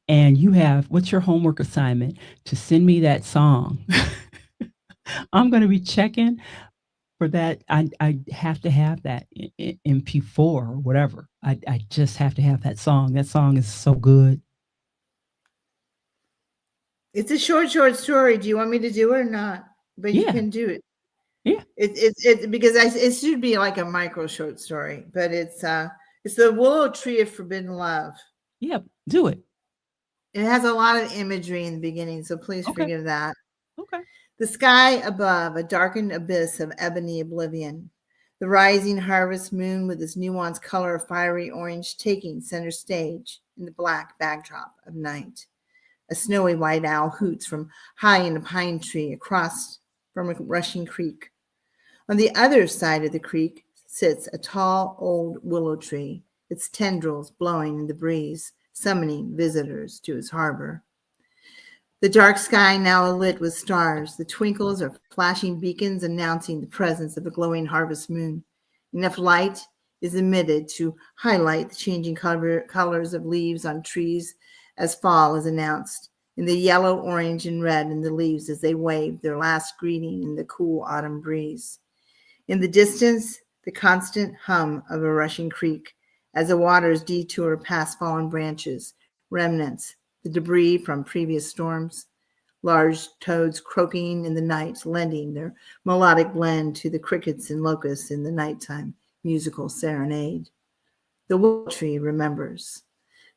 [SPEAKER 2] And you have what's your homework assignment? To send me that song. I'm gonna be checking for that. I have to have that in MP4 or whatever. I just have to have that song. That song is so good.
[SPEAKER 1] it's a short story. Do you want me to do it or not? But you
[SPEAKER 2] Yeah,
[SPEAKER 1] can do it.
[SPEAKER 2] yeah,
[SPEAKER 1] It because it should be like a micro short story, but it's the Willow Tree of Forbidden Love.
[SPEAKER 2] yeah, do it.
[SPEAKER 1] It has a lot of imagery in the beginning, so please
[SPEAKER 2] Okay,
[SPEAKER 1] forgive that.
[SPEAKER 2] okay.
[SPEAKER 1] The sky above, a darkened abyss of ebony oblivion. The rising harvest moon with its nuanced color of fiery orange taking center stage in the black backdrop of night. A snowy white owl hoots from high in a pine tree across from a rushing creek. On the other side of the creek sits a tall old willow tree, its tendrils blowing in the breeze, summoning visitors to its harbor. The dark sky now alit with stars. The twinkles are flashing beacons announcing the presence of a glowing harvest moon. Enough light is emitted to highlight the changing colors of leaves on trees as fall is announced, in the yellow, orange, and red in the leaves as they wave their last greeting in the cool autumn breeze. In the distance, the constant hum of a rushing creek as the waters detour past fallen branches, remnants, the debris from previous storms, large toads croaking in the night, lending their melodic blend to the crickets and locusts in the nighttime musical serenade. The willow tree remembers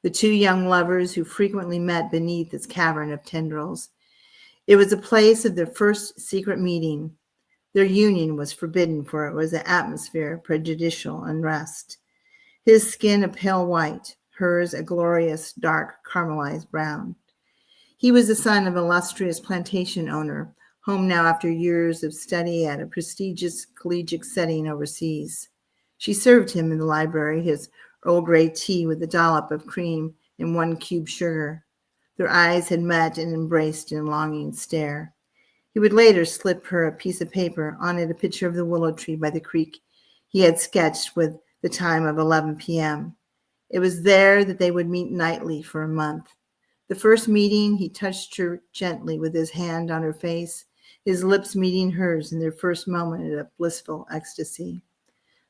[SPEAKER 1] the two young lovers who frequently met beneath its cavern of tendrils. It was a place of their first secret meeting. Their union was forbidden, for it was an atmosphere of prejudicial unrest. His skin a pale white, hers a glorious dark caramelized brown. He was the son of an illustrious plantation owner, home now after years of study at a prestigious collegiate setting overseas. She served him in the library his Earl Grey tea with a dollop of cream and 1 cube sugar. Their eyes had met and embraced in a longing stare. He would later slip her a piece of paper, on it a picture of the willow tree by the creek he had sketched with the time of 11 p.m. It was there that they would meet nightly for a month. The first meeting, he touched her gently with his hand on her face, his lips meeting hers in their first moment of blissful ecstasy.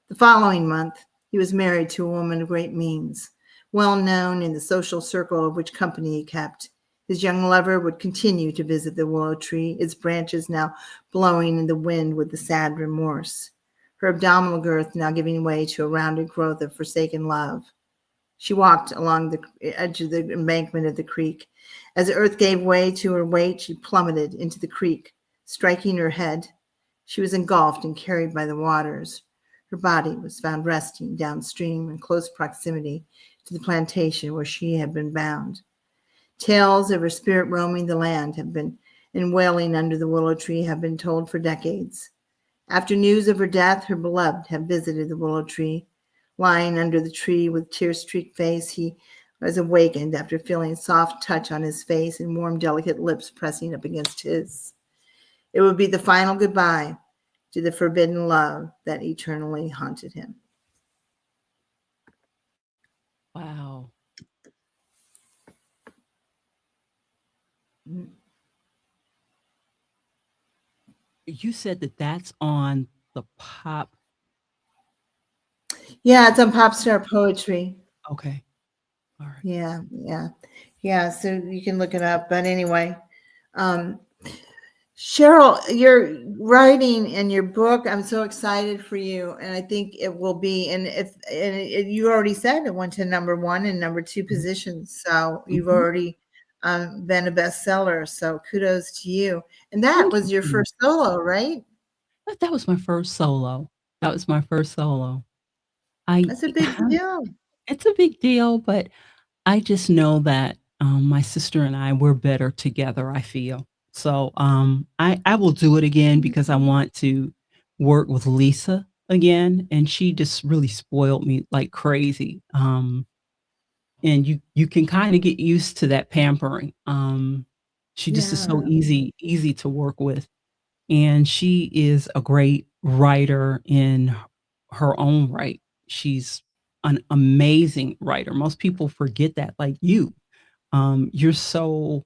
[SPEAKER 1] The following month, he was married to a woman of great means, well known in the social circle of which company he kept. His young lover would continue to visit the willow tree, its branches now blowing in the wind with the sad remorse. her abdominal girth now giving way to a rounded growth of forsaken love. She walked along the edge of the embankment of the creek. As the earth gave way to her weight, she plummeted into the creek, striking her head. She was engulfed and carried by the waters. Her body was found resting downstream in close proximity to the plantation where she had been bound. Tales of her spirit roaming the land have been and wailing under the willow tree have been told for decades. After news of her death, her beloved had visited the willow tree. Lying under the tree with tear-streaked face, he was awakened after feeling a soft touch on his face and warm, delicate lips pressing up against his. It would be the final goodbye to the forbidden love that eternally haunted him.
[SPEAKER 2] Wow. You said that that's on the pop.
[SPEAKER 1] Yeah, it's on Popstar Poetry.
[SPEAKER 2] Okay. All right.
[SPEAKER 1] Yeah. So you can look it up. But anyway, Chyrel, your writing in your book, I'm so excited for you, and I think it will be. And you already said it went to number 1 and number 2 positions, so you've already been a bestseller. So kudos to you. And that
[SPEAKER 2] Thank
[SPEAKER 1] was your
[SPEAKER 2] you.
[SPEAKER 1] first solo, right?
[SPEAKER 2] That was my first solo. That's
[SPEAKER 1] a big deal.
[SPEAKER 2] It's a big deal, but I just know that my sister and I we're better together, I feel. So I will do it again because I want to work with Lisa again, and she just really spoiled me like crazy. And you can kind of get used to that pampering. She just is so easy to work with, and she is a great writer in her own right. She's an amazing writer. Most people forget that, like you. You're so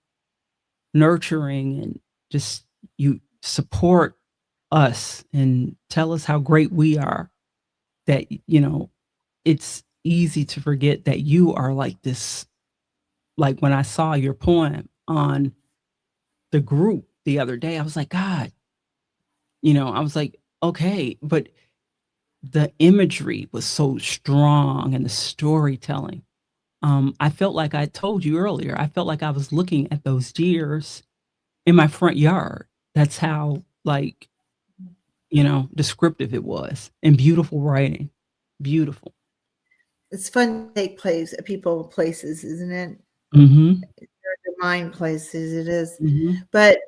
[SPEAKER 2] nurturing and just you support us and tell us how great we are. That it's easy to forget that you are like this. Like when I saw your poem on the group the other day, I was like, God, I was like, okay, but the imagery was so strong and the storytelling. I felt like I told you earlier, I felt like I was looking at those deers in my front yard. That's how descriptive it was, and beautiful writing. Beautiful.
[SPEAKER 1] It's fun to take places, isn't it?
[SPEAKER 2] Mhm.
[SPEAKER 1] Your mind places, it is.
[SPEAKER 2] Mhm.
[SPEAKER 1] But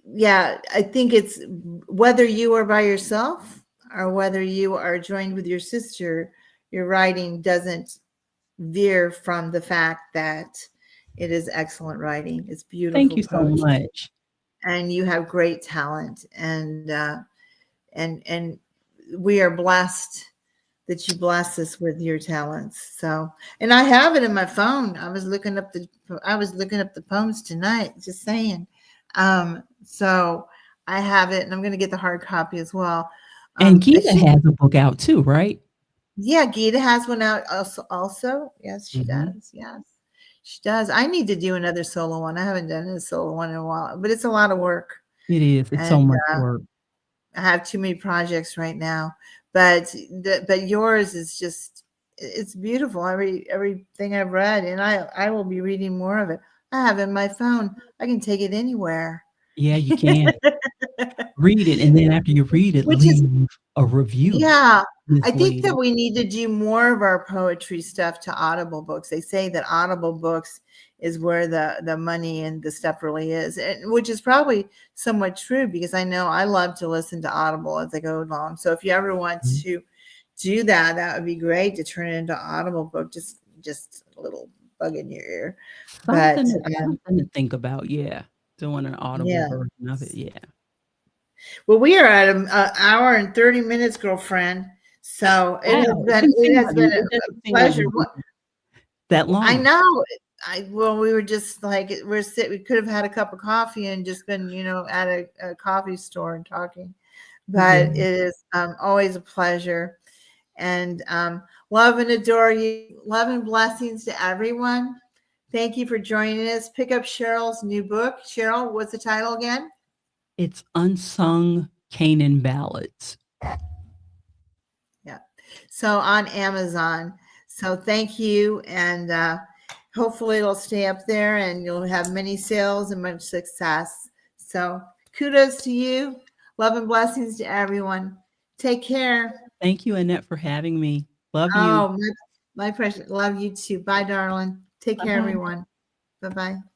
[SPEAKER 1] yeah, I think it's whether you are by yourself or whether you are joined with your sister, your writing doesn't veer from the fact that it is excellent writing. It's
[SPEAKER 2] Thank
[SPEAKER 1] beautiful
[SPEAKER 2] you so
[SPEAKER 1] poetry,
[SPEAKER 2] much.
[SPEAKER 1] and you have great talent, and we are blessed that you bless us with your talents. So, and I have it in my phone. I was looking up the poems tonight, just saying. So I have it, and I'm going to get the hard copy as well.
[SPEAKER 2] And Gita has a book out too, right?
[SPEAKER 1] Yeah, Gita has one out also. Yes, she does. Yes, she does. I need to do another solo one. I haven't done a solo one in a while, but it's a lot of work.
[SPEAKER 2] It is. It's so
[SPEAKER 1] And
[SPEAKER 2] much work.
[SPEAKER 1] I have too many projects right now, but yours is just, it's beautiful. Everything I've read, and I will be reading more of it. I have it in my phone. I can take it anywhere.
[SPEAKER 2] Yeah, you can. Read it, and then after you read it,
[SPEAKER 1] Which is,
[SPEAKER 2] leave a review.
[SPEAKER 1] yeah,
[SPEAKER 2] This
[SPEAKER 1] I think that
[SPEAKER 2] lady.
[SPEAKER 1] we need to do more of our poetry stuff to Audible books. They say that Audible books is where the money and the stuff really is, which is probably somewhat true, because I know I love to listen to Audible as I go along. So if you ever want to do that, that would be great, to turn it into Audible book. Just a little bug in your ear. But
[SPEAKER 2] Something to think about, yeah. Doing an Audible version of it, yeah.
[SPEAKER 1] Well, we are at an hour and 30 minutes, girlfriend. So it has been a pleasure.
[SPEAKER 2] That long.
[SPEAKER 1] I know. We were just like, we could have had a cup of coffee and just been, at a coffee store and talking. But it is always a pleasure. And love and adore you. Love and blessings to everyone. Thank you for joining us. Pick up Chyrel's new book. Chyrel, what's the title again?
[SPEAKER 2] It's Unsung Canaan Ballads.
[SPEAKER 1] So on Amazon. So thank you. And hopefully it'll stay up there and you'll have many sales and much success. So kudos to you. Love and blessings to everyone. Take care.
[SPEAKER 2] Thank you, Annette, for having me. Love you.
[SPEAKER 1] Oh, my precious. Love you too. Bye, darling. Take care,
[SPEAKER 2] Bye-bye.
[SPEAKER 1] everyone. Bye bye.